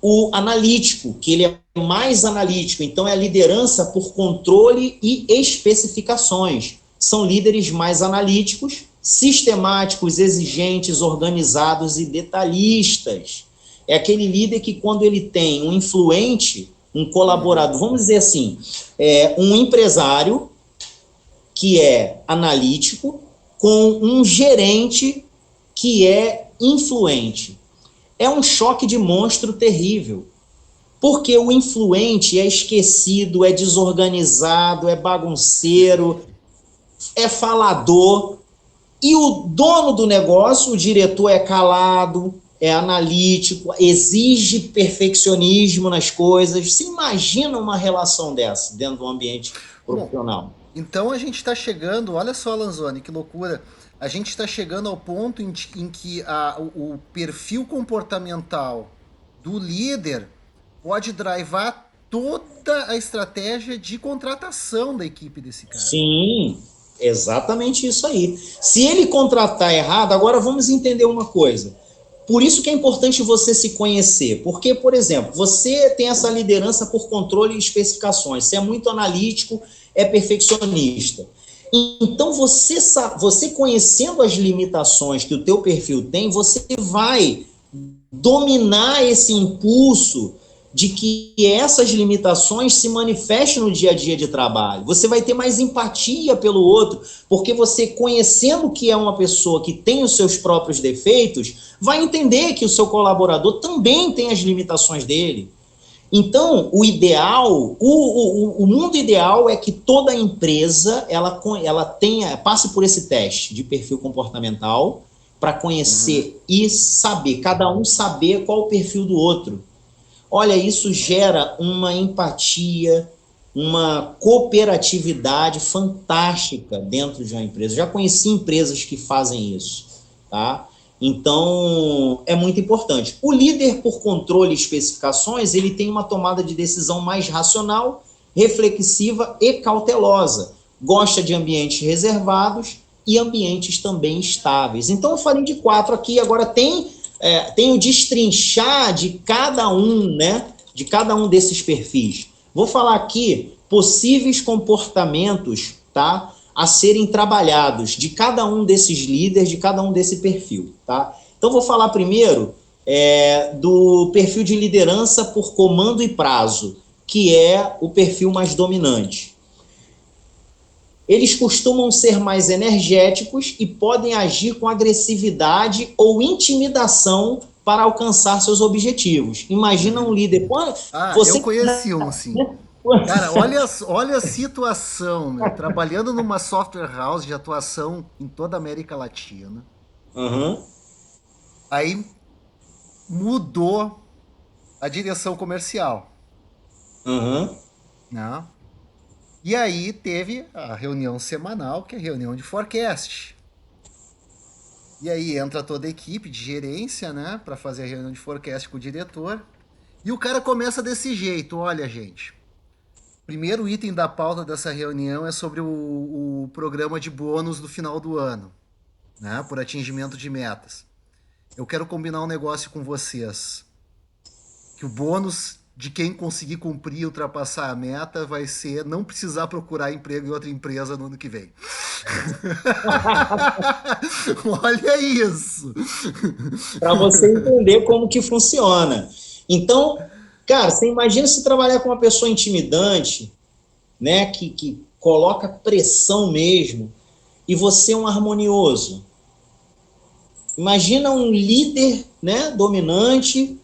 o analítico, que ele é mais analítico, então é a liderança por controle e especificações. São líderes mais analíticos, sistemáticos, exigentes, organizados e detalhistas. É aquele líder que, quando ele tem um influente, um colaborador, vamos dizer assim, um empresário que é analítico com um gerente que é influente. É um choque de monstro terrível, porque o influente é esquecido, é desorganizado, é bagunceiro, é falador, e o dono do negócio, o diretor, é calado, é analítico, exige perfeccionismo nas coisas. Você imagina uma relação dessa dentro do ambiente
Bom,
profissional?
então a gente está chegando, olha só, Lanzoni, que loucura. A gente está chegando ao ponto em que o perfil comportamental do líder pode drivar toda a estratégia de contratação da equipe desse cara.
Sim, exatamente isso aí. Se ele contratar errado, agora vamos entender uma coisa. Por isso que é importante você se conhecer. Porque, por exemplo, você tem essa liderança por controle e especificações. Você é muito analítico, é perfeccionista. Então, você conhecendo as limitações que o teu perfil tem, você vai dominar esse impulso de que essas limitações se manifestem no dia a dia de trabalho. Você vai ter mais empatia pelo outro, porque você, conhecendo o que é uma pessoa que tem os seus próprios defeitos, vai entender que o seu colaborador também tem as limitações dele. Então, o ideal, o mundo ideal é que toda empresa ela passe por esse teste de perfil comportamental para conhecer e saber, cada um saber qual o perfil do outro. Olha, isso gera uma empatia, uma cooperatividade fantástica dentro de uma empresa. Já conheci empresas que fazem isso, tá? Então, é muito importante. O líder por controle e especificações, ele tem uma tomada de decisão mais racional, reflexiva e cautelosa. gosta de ambientes reservados e ambientes também estáveis. Então, eu falei de 4 aqui, agora tem o destrinchar de cada um, né? De cada um desses perfis. Vou falar aqui possíveis comportamentos, tá? A serem trabalhados de cada um desses líderes, de cada um desse perfil, tá? Então, vou falar primeiro do perfil de liderança por comando e prazo, que é o perfil mais dominante. Eles costumam ser mais energéticos e podem agir com agressividade ou intimidação para alcançar seus objetivos. Imagina um líder...
Eu conheci um, sim. Cara, olha a situação, né? Trabalhando numa software house de atuação em toda a América Latina.
Uhum.
Aí mudou a direção comercial.
Uhum.
Né? E aí teve a reunião semanal, que é a reunião de forecast. E aí entra toda a equipe de gerência, né, para fazer a reunião de forecast com o diretor. E o cara começa desse jeito: olha, gente, primeiro item da pauta dessa reunião é sobre o programa de bônus do final do ano, né, por atingimento de metas. Eu quero combinar um negócio com vocês, que o bônus de quem conseguir cumprir e ultrapassar a meta vai ser não precisar procurar emprego em outra empresa no ano que vem. Olha isso!
Para você entender como que funciona. Então, cara, você imagina se trabalhar com uma pessoa intimidante, né, que coloca pressão mesmo, e você é um harmonioso. Imagina um líder, né, dominante,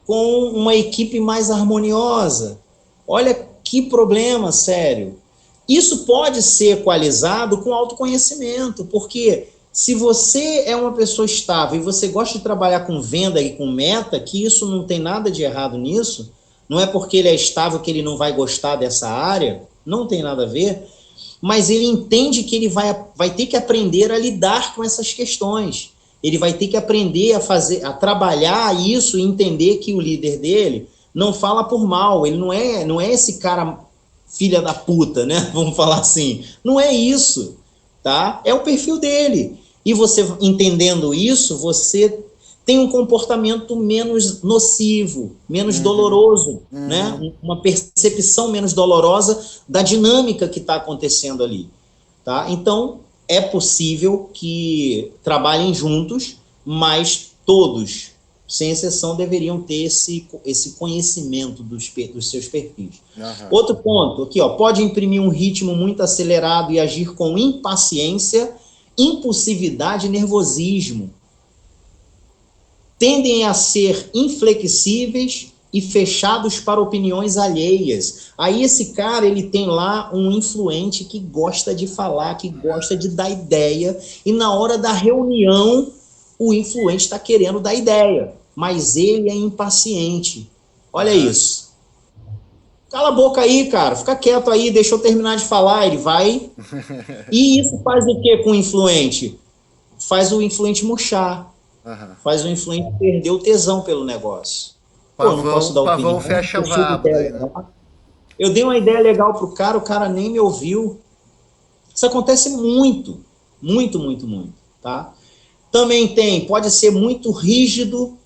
com uma equipe mais harmoniosa. Olha que problema sério. Isso pode ser equalizado com autoconhecimento, porque se você é uma pessoa estável e você gosta de trabalhar com venda e com meta, que isso não tem nada de errado nisso, não é porque ele é estável que ele não vai gostar dessa área, não tem nada a ver, mas ele entende que ele vai ter que aprender a lidar com essas questões. Ele vai ter que aprender a trabalhar isso e entender que o líder dele não fala por mal, ele não é esse cara filha da puta, né? Vamos falar assim. Não é isso, tá? É o perfil dele. E você, entendendo isso, você tem um comportamento menos nocivo, menos doloroso, né? Uma percepção menos dolorosa da dinâmica que está acontecendo ali, tá? Então, é possível que trabalhem juntos, mas todos, sem exceção, deveriam ter esse conhecimento dos seus perfis. Uhum. Outro ponto, aqui, ó, pode imprimir um ritmo muito acelerado e agir com impaciência, impulsividade e nervosismo. Tendem a ser inflexíveis e fechados para opiniões alheias. Aí esse cara, ele tem lá um influente que gosta de falar, que gosta de dar ideia, e na hora da reunião, o influente está querendo dar ideia, mas ele é impaciente. Olha isso. Cala a boca aí, cara, fica quieto aí, deixa eu terminar de falar, ele vai... E isso faz o que com o influente? Faz o influente murchar, faz o influente perder o tesão pelo negócio.
Pavão, não posso dar opinião, fecha o rabo. Daí, né?
Eu dei uma ideia legal pro cara, o cara nem me ouviu. Isso acontece muito, muito, muito, muito, tá? Também pode ser muito rígido,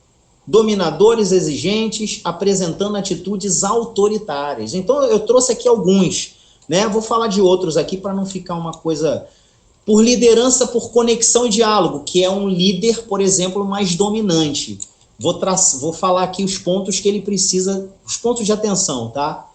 dominadores exigentes, apresentando atitudes autoritárias. Então eu trouxe aqui alguns, né? Vou falar de outros aqui para não ficar uma coisa... Por liderança, por conexão e diálogo, que é um líder, por exemplo, mais dominante. Vou falar aqui os pontos que ele precisa, os pontos de atenção, tá?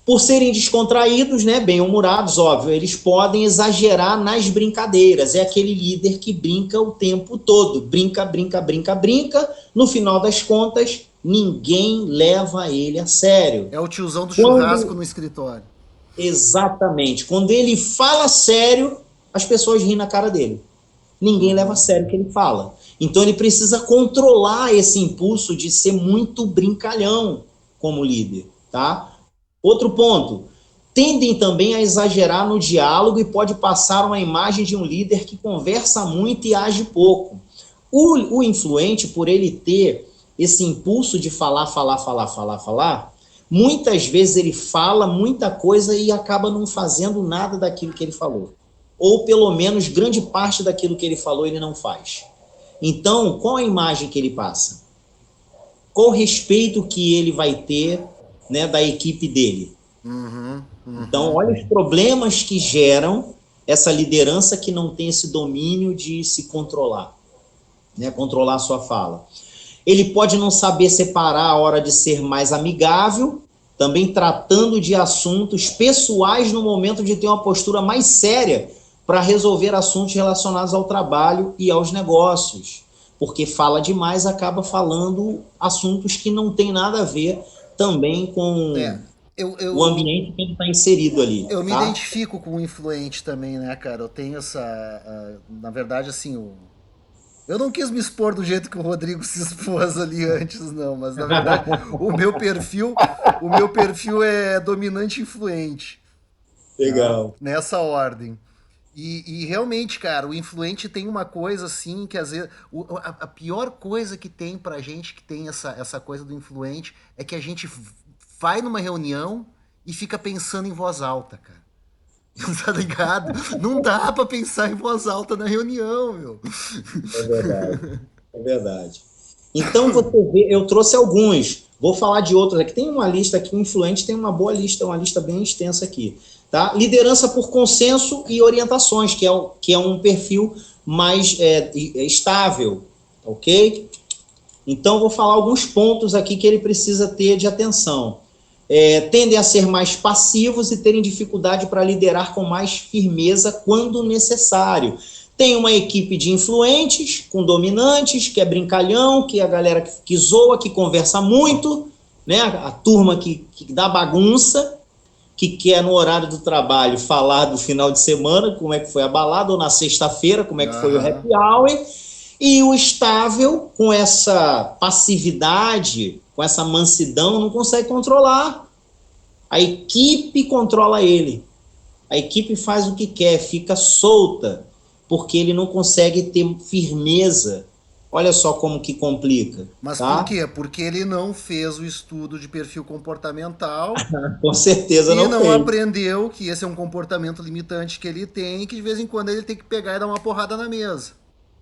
Por serem descontraídos, né, bem-humorados, óbvio, eles podem exagerar nas brincadeiras. É aquele líder que brinca o tempo todo. Brinca, brinca, brinca, brinca. No final das contas, ninguém leva ele a sério.
É o tiozão do churrasco no escritório.
Exatamente. Quando ele fala sério, as pessoas riem na cara dele. Ninguém leva a sério o que ele fala. Então ele precisa controlar esse impulso de ser muito brincalhão como líder, tá? Outro ponto, tendem também a exagerar no diálogo e pode passar uma imagem de um líder que conversa muito e age pouco. O influente, por ele ter esse impulso de falar, muitas vezes ele fala muita coisa e acaba não fazendo nada daquilo que ele falou. Ou pelo menos grande parte daquilo que ele falou ele não faz. Então, qual a imagem que ele passa? Qual o respeito que ele vai ter, né, da equipe dele? Então, olha os problemas que geram essa liderança que não tem esse domínio de se controlar, né, controlar a sua fala. Ele pode não saber separar a hora de ser mais amigável, também tratando de assuntos pessoais no momento de ter uma postura mais séria para resolver assuntos relacionados ao trabalho e aos negócios. Porque fala demais, acaba falando assuntos que não tem nada a ver também com o ambiente que ele está inserido ali.
Eu me
tá?
identifico com o influente também, né, cara? Eu tenho na verdade, assim, eu não quis me expor do jeito que o Rodrigo se expôs ali antes, não, mas na verdade o meu perfil é dominante e influente.
Legal.
Tá? Nessa ordem. E realmente, cara, o influente tem uma coisa assim que às vezes. A pior coisa que tem pra gente que tem essa coisa do influente é que a gente vai numa reunião e fica pensando em voz alta, cara. Tá ligado? Não dá pra pensar em voz alta na reunião, meu.
É verdade. É verdade. Então, você vê, eu trouxe alguns. Vou falar de outros aqui. Tem uma lista aqui, o influente tem uma boa lista, uma lista bem extensa aqui. Tá? Liderança por consenso e orientações, que é um perfil mais estável, ok? Então, vou falar alguns pontos aqui que ele precisa ter de atenção. Tendem a ser mais passivos e terem dificuldade para liderar com mais firmeza quando necessário. Tem uma equipe de influentes, com dominantes, que é brincalhão, que é a galera que zoa, que conversa muito, né? A turma que dá bagunça, que quer no horário do trabalho falar do final de semana, como é que foi a balada, ou na sexta-feira, como é que foi o happy hour, e o estável, com essa passividade, com essa mansidão, não consegue controlar. A equipe controla ele. A equipe faz o que quer, fica solta, porque ele não consegue ter firmeza. Olha só como que complica.
Mas
tá?
por quê? Porque ele não fez o estudo de perfil comportamental
Com certeza
e
não
não
fez.
aprendeu que esse é um comportamento limitante que ele tem e que de vez em quando ele tem que pegar e dar uma porrada na mesa.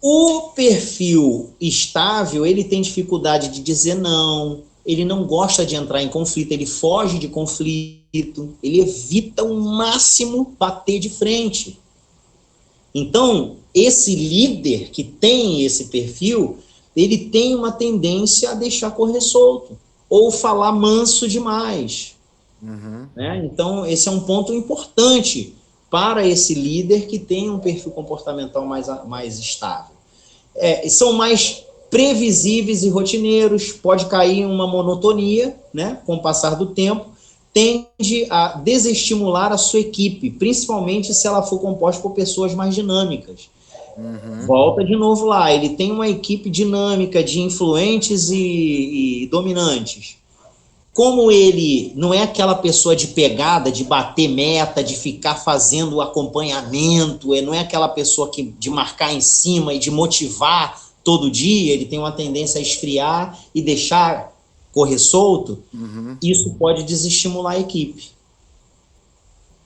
O perfil estável, ele tem dificuldade de dizer não, ele não gosta de entrar em conflito, ele foge de conflito, ele evita ao máximo bater de frente. Então, esse líder que tem esse perfil, ele tem uma tendência a deixar correr solto, ou falar manso demais. Né? Então, esse é um ponto importante para esse líder que tem um perfil comportamental mais estável. São mais previsíveis e rotineiros, pode cair em uma monotonia, né, com o passar do tempo, tende a desestimular a sua equipe, principalmente se ela for composta por pessoas mais dinâmicas. Volta de novo lá, ele tem uma equipe dinâmica de influentes e dominantes. Como ele não é aquela pessoa de pegada, de bater meta, de ficar fazendo o acompanhamento, não é aquela pessoa de marcar em cima e de motivar todo dia, ele tem uma tendência a esfriar e deixar correr solto, isso pode desestimular a equipe.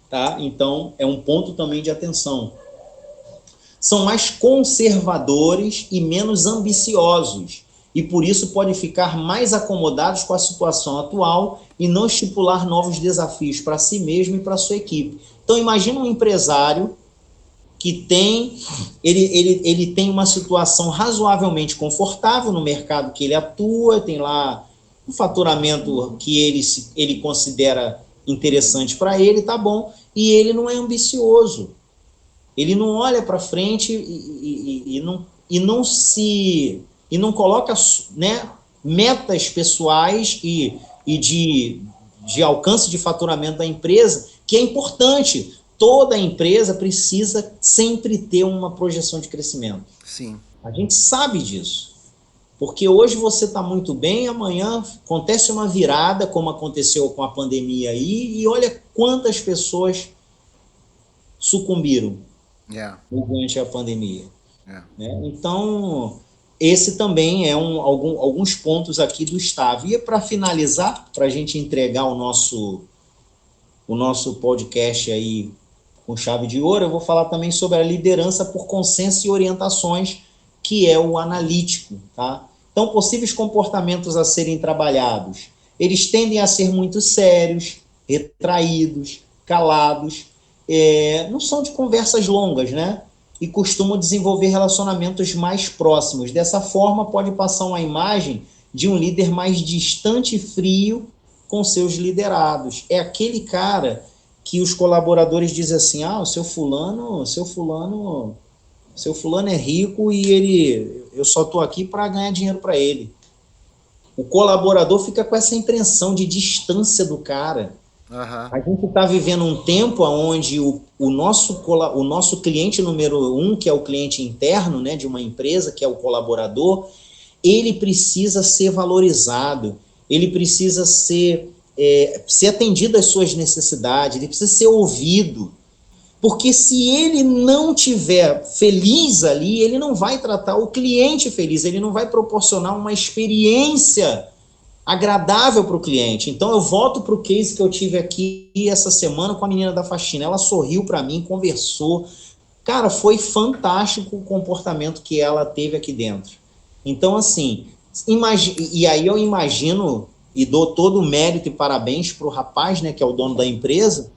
Tá? Então, é um ponto também de atenção. São mais conservadores e menos ambiciosos, e por isso podem ficar mais acomodados com a situação atual e não estipular novos desafios para si mesmo e para a sua equipe. Então, imagina um empresário que ele tem uma situação razoavelmente confortável no mercado que ele atua, tem lá um faturamento que ele considera interessante para ele, tá bom, e ele não é ambicioso. Ele não olha para frente e não coloca, né, metas pessoais e de alcance de faturamento da empresa, que é importante. Toda empresa precisa sempre ter uma projeção de crescimento.
Sim.
A gente sabe disso. Porque hoje você está muito bem, amanhã acontece uma virada, como aconteceu com a pandemia aí, e olha quantas pessoas sucumbiram durante a pandemia. Né? Então, esse também é alguns pontos aqui do Estávio. E para finalizar, para a gente entregar o nosso podcast aí com chave de ouro, eu vou falar também sobre a liderança por consenso e orientações, que é o analítico, tá? Então, possíveis comportamentos a serem trabalhados. Eles tendem a ser muito sérios, retraídos, calados, não são de conversas longas, né? E costumam desenvolver relacionamentos mais próximos. Dessa forma, pode passar uma imagem de um líder mais distante e frio com seus liderados. É aquele cara que os colaboradores dizem assim, o seu fulano é rico e eu só estou aqui para ganhar dinheiro para ele. O colaborador fica com essa impressão de distância do cara.
Aham.
A gente está vivendo um tempo onde o nosso cliente número 1, que é o cliente interno, né, de uma empresa, que é o colaborador, ele precisa ser valorizado, ele precisa ser atendido às suas necessidades, ele precisa ser ouvido. Porque se ele não tiver feliz ali, ele não vai tratar o cliente feliz, ele não vai proporcionar uma experiência agradável para o cliente. Então eu volto para o case que eu tive aqui essa semana com a menina da faxina. Ela sorriu para mim, conversou. Cara, foi fantástico o comportamento que ela teve aqui dentro. Então, assim, e aí eu imagino e dou todo o mérito e parabéns para o rapaz, né, que é o dono da empresa,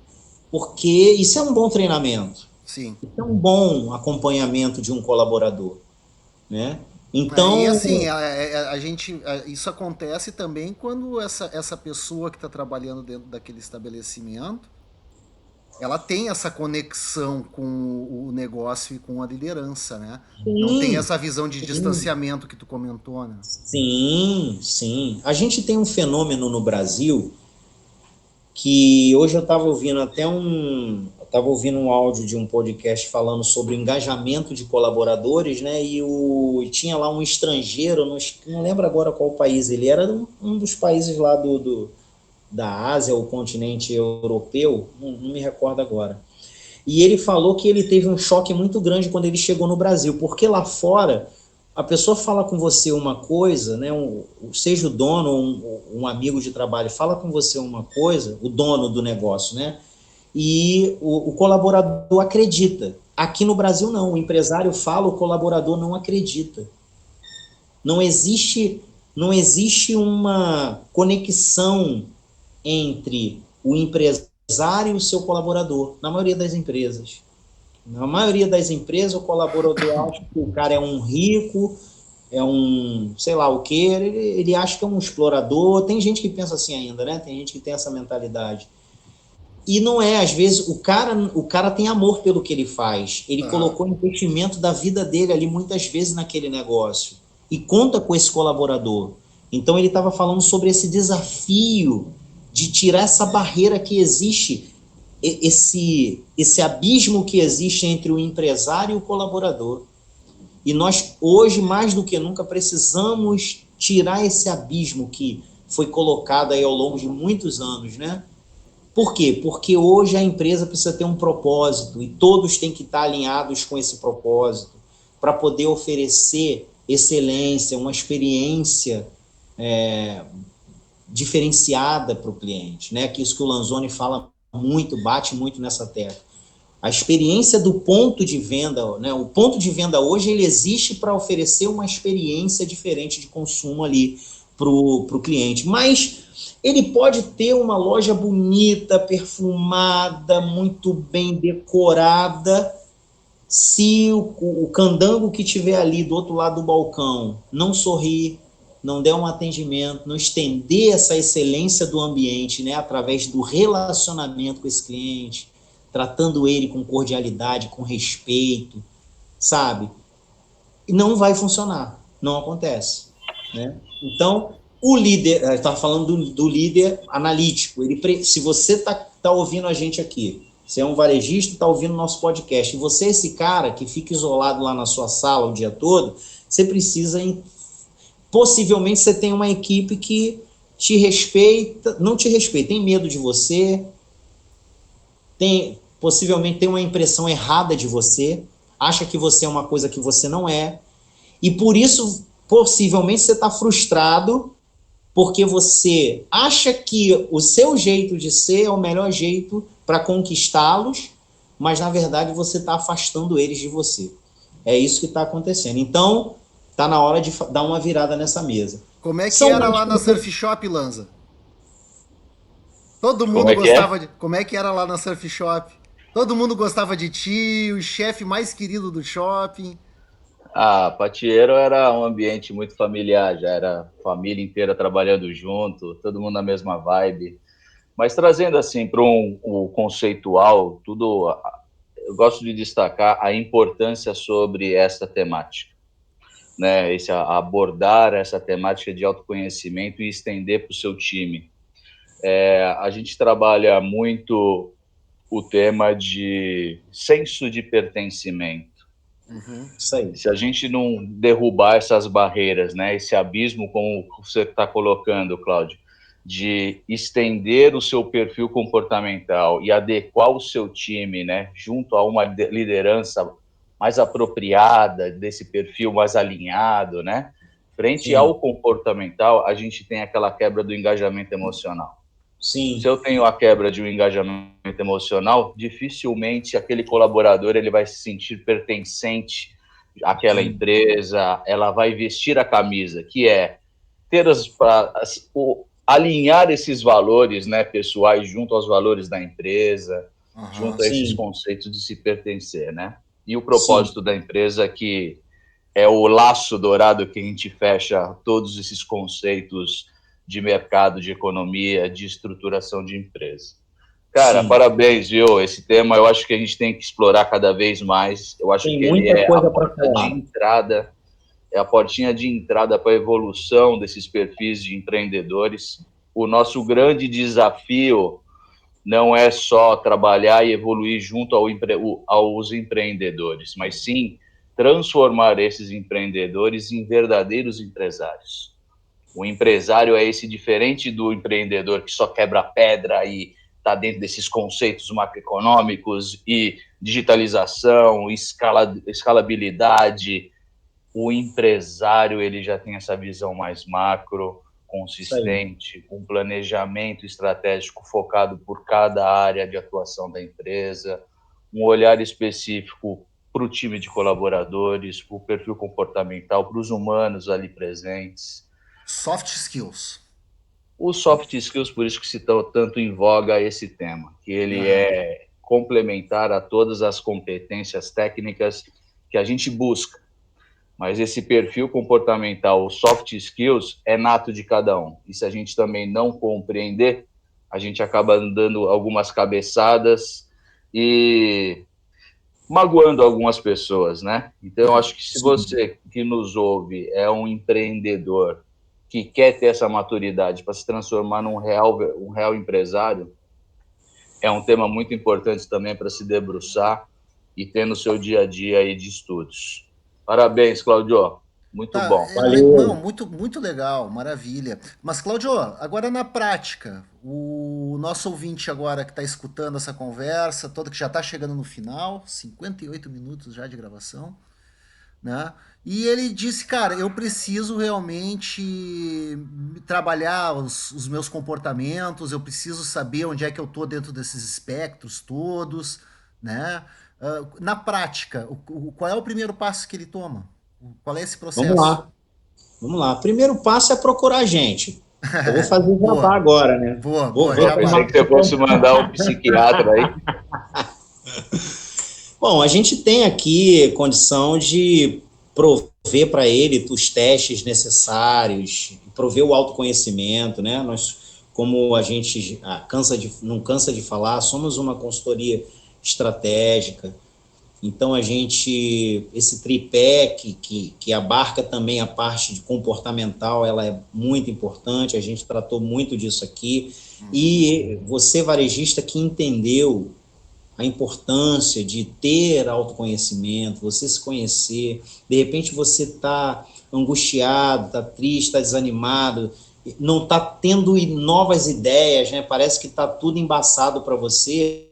porque isso é um bom treinamento.
Sim.
Isso é um bom acompanhamento de um colaborador, né? Então,
E assim, isso acontece também quando essa pessoa que está trabalhando dentro daquele estabelecimento, ela tem essa conexão com o negócio e com a liderança, né? Não tem essa visão de distanciamento que tu comentou, né?
sim, sim. A gente tem um fenômeno no Brasil que hoje eu estava ouvindo um áudio de um podcast falando sobre o engajamento de colaboradores, né? E tinha lá um estrangeiro, não lembro agora qual país ele era, um dos países lá da Ásia, o continente europeu, não me recordo agora. E ele falou que ele teve um choque muito grande quando ele chegou no Brasil, porque lá fora a pessoa fala com você uma coisa, né, seja o dono ou um amigo de trabalho fala com você uma coisa, o dono do negócio, né, e o colaborador acredita. Aqui no Brasil não, o empresário fala, o colaborador não acredita. Não existe uma conexão entre o empresário e o seu colaborador, na maioria das empresas. Na maioria das empresas, o colaborador acha que o cara é um rico, é um sei lá o quê, ele acha que é um explorador. Tem gente que pensa assim ainda, né? Tem gente que tem essa mentalidade. E não é, às vezes, o cara tem amor pelo que ele faz. Ele colocou o investimento da vida dele ali muitas vezes naquele negócio. E conta com esse colaborador. Então ele estava falando sobre esse desafio de tirar essa barreira que existe, esse abismo que existe entre o empresário e o colaborador. E nós, hoje, mais do que nunca, precisamos tirar esse abismo que foi colocado aí ao longo de muitos anos, né? Por quê? Porque hoje a empresa precisa ter um propósito e todos têm que estar alinhados com esse propósito para poder oferecer excelência, uma experiência diferenciada para o cliente, né? Que isso que o Lanzoni fala muito, bate muito nessa tecla. A experiência do ponto de venda, né? O ponto de venda hoje ele existe para oferecer uma experiência diferente de consumo ali para o cliente, mas ele pode ter uma loja bonita, perfumada, muito bem decorada, se o candango que estiver ali do outro lado do balcão não sorrir, não der um atendimento, não estender essa excelência do ambiente, né, através do relacionamento com esse cliente, tratando ele com cordialidade, com respeito, sabe? E não vai funcionar, não acontece, né? Então, o líder, estava falando do líder analítico, se você está ouvindo a gente aqui, você é um varejista e está ouvindo o nosso podcast, e você é esse cara que fica isolado lá na sua sala o dia todo, você precisa, possivelmente você tem uma equipe que te respeita, não te respeita, tem medo de você, possivelmente tem uma impressão errada de você, acha que você é uma coisa que você não é, e por isso possivelmente você está frustrado porque você acha que o seu jeito de ser é o melhor jeito para conquistá-los, mas, na verdade, você está afastando eles de você. É isso que está acontecendo. Então, está na hora de dar uma virada nessa mesa.
Como é que
São
era
mais
lá na Surf Shop, Lanza? Todo
Como
mundo
é que é?
gostava de. Como é que era lá na Surf Shop? Todo mundo gostava de ti, o chefe mais querido do shopping.
Ah, Patieiro era um ambiente muito familiar, já era família inteira trabalhando junto, todo mundo na mesma vibe. Mas trazendo assim para o conceitual, tudo, eu gosto de destacar a importância sobre essa temática, né? Abordar essa temática de autoconhecimento e estender para o seu time. A gente trabalha muito o tema de senso de pertencimento.
Isso aí.
Se a gente não derrubar essas barreiras, né, esse abismo, como você está colocando, Cláudio, de estender o seu perfil comportamental e adequar o seu time, né, junto a uma liderança mais apropriada, desse perfil mais alinhado, né, frente
Sim.
ao comportamental, a gente tem aquela quebra do engajamento emocional.
Sim.
Se eu tenho a quebra de um engajamento emocional, dificilmente aquele colaborador ele vai se sentir pertencente àquela empresa, ela vai vestir a camisa, que é ter alinhar esses valores, né, pessoais junto aos valores da empresa, junto a esses
Sim.
conceitos de se pertencer, né? E o
Sim.
propósito da empresa que é o laço dourado que a gente fecha todos esses conceitos de mercado, de economia, de estruturação de empresa. Cara,
Sim.
parabéns, viu? Esse tema eu acho que a gente tem que explorar cada vez mais. Eu acho
Tem
que ele
muita
é a
coisa para
porta de
falar.
entrada, é a portinha de entrada para a evolução desses perfis de empreendedores. O nosso grande desafio não é só trabalhar e evoluir junto aos empreendedores, mas sim transformar esses empreendedores em verdadeiros empresários. O empresário é esse diferente do empreendedor que só quebra pedra e está dentro desses conceitos macroeconômicos e digitalização, escalabilidade. O empresário ele já tem essa visão mais macro, consistente, um planejamento estratégico focado por cada área de atuação da empresa, um olhar específico para o time de colaboradores, para o perfil comportamental, para os humanos ali presentes.
Soft skills.
Os soft skills, por isso que se tanto em voga esse tema, que ele é complementar a todas as competências técnicas que a gente busca. Mas esse perfil comportamental, os soft skills, é nato de cada um. E se a gente também não compreender, a gente acaba dando algumas cabeçadas e magoando algumas pessoas, né? Então, eu acho que se você que nos ouve é um empreendedor que quer ter essa maturidade para se transformar num real empresário, é um tema muito importante também para se debruçar e ter no seu dia a dia aí de estudos. Parabéns, Claudio. Muito bom.
Não, muito legal, maravilha. Mas, Claudio, agora na prática, o nosso ouvinte agora que está escutando essa conversa, toda que já está chegando no final, 58 minutos já de gravação, né? E ele disse, cara, eu preciso realmente trabalhar os meus comportamentos, eu preciso saber onde é que eu tô dentro desses espectros todos, né? Na prática, qual é o primeiro passo que ele toma? Qual é esse processo?
Vamos lá. Primeiro passo é procurar a gente. Eu vou fazer o jabá agora, né?
Boa,
eu pensei que você fosse mandar um psiquiatra aí.
Bom, a gente tem aqui condição de prover para ele os testes necessários, prover o autoconhecimento, né? Nós, como a gente não cansa de falar, somos uma consultoria estratégica. Então, esse tripé que abarca também a parte de comportamental, ela é muito importante, a gente tratou muito disso aqui. E você, varejista, que entendeu a importância de ter autoconhecimento, você se conhecer, de repente você está angustiado, está triste, está desanimado, não está tendo novas ideias, né? Parece que está tudo embaçado para você.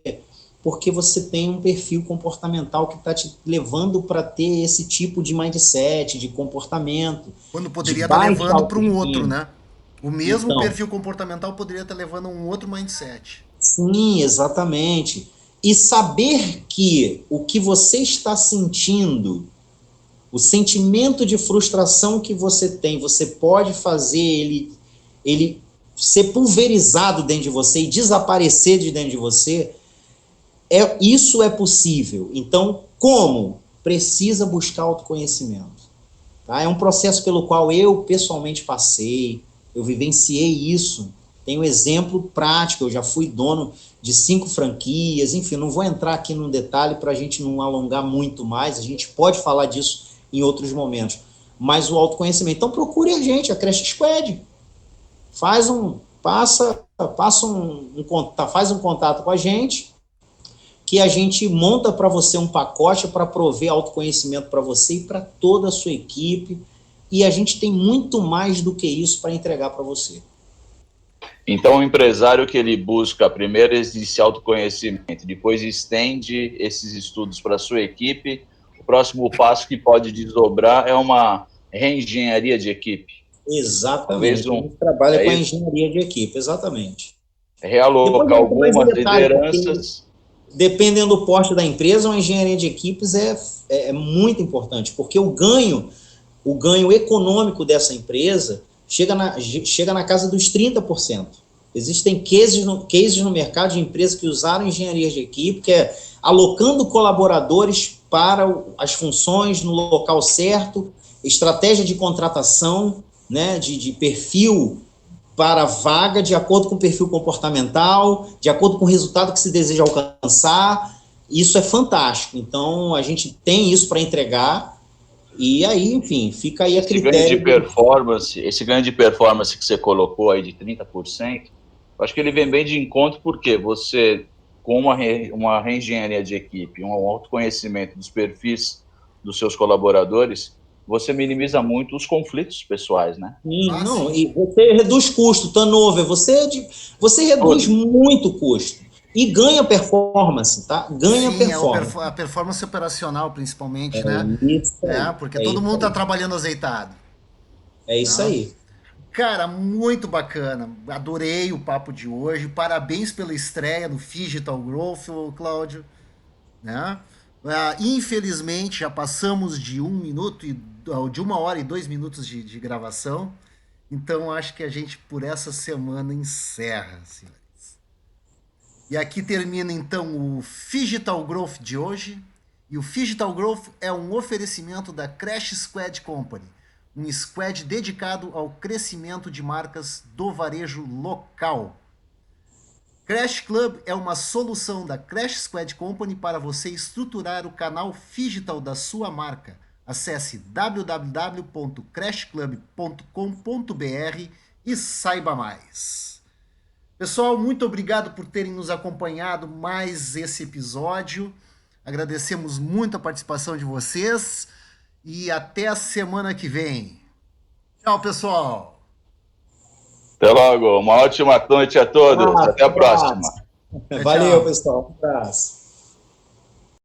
porque você tem um perfil comportamental que está te levando para ter esse tipo de mindset, de comportamento,
Quando
de
poderia estar
baixa
levando para um outro,
autoestima.
né? O mesmo
Então,
perfil comportamental poderia estar levando a um outro mindset.
sim, exatamente. E saber que o que você está sentindo, o sentimento de frustração que você tem, você pode fazer ele ser pulverizado dentro de você e desaparecer de dentro de você, isso é possível. Então, como? Precisa buscar autoconhecimento. Tá? É um processo pelo qual eu pessoalmente passei, eu vivenciei isso. Tenho exemplo prático, eu já fui dono de 5 franquias, enfim, não vou entrar aqui num detalhe para a gente não alongar muito mais, a gente pode falar disso em outros momentos. Mas o autoconhecimento. Então procure a gente, a Crash Squad. Faz um contato com a gente, que a gente monta para você um pacote para prover autoconhecimento para você e para toda a sua equipe, e a gente tem muito mais do que isso para entregar para você.
Então, o empresário que ele busca primeiro esse autoconhecimento, depois estende esses estudos para a sua equipe, o próximo passo que pode desdobrar é uma reengenharia de equipe. Talvez
Exatamente, a gente trabalha com a engenharia de equipe, exatamente. Depois
realocar
eu entro mais em
algumas
detalhe, porque
lideranças.
dependendo do porte da empresa, uma engenharia de equipes é muito importante, porque o ganho econômico dessa empresa chega na casa dos 30%. Existem cases no mercado de empresas que usaram engenharia de equipe, que é alocando colaboradores para as funções no local certo, estratégia de contratação, né, de perfil para a vaga, de acordo com o perfil comportamental, de acordo com o resultado que se deseja alcançar. Isso é fantástico. Então, a gente tem isso para entregar. E aí, enfim, fica aí a critério.
Esse ganho de performance que você colocou aí de 30%, eu acho que ele vem bem de encontro porque você, com uma reengenharia de equipe, um autoconhecimento dos perfis dos seus colaboradores, você minimiza muito os conflitos pessoais, né?
Sim, não, e você reduz custo, turnover, você reduz muito custo e ganha performance, tá? Ganha
Sim,
performance.
a performance operacional, principalmente, né?
Isso aí,
Porque todo mundo tá trabalhando azeitado.
é isso
Né?
aí.
Cara, muito bacana. Adorei o papo de hoje. Parabéns pela estreia do Digital Growth, Cláudio. Né? Infelizmente, já passamos de 1 minuto de 1 hora e 2 minutos de gravação. Então, acho que a gente, por essa semana, encerra, senhores. E aqui termina, então, o Digital Growth de hoje. E o Digital Growth é um oferecimento da Crash Squad Company, um squad dedicado ao crescimento de marcas do varejo local. Crash Club é uma solução da Crash Squad Company para você estruturar o canal digital da sua marca. Acesse www.crashclub.com.br e saiba mais. Pessoal, muito obrigado por terem nos acompanhado mais esse episódio. Agradecemos muito a participação de vocês e até a semana que vem. Tchau, pessoal.
Até logo. Uma ótima noite a todos. Até a próxima.
Valeu, pessoal. Um abraço.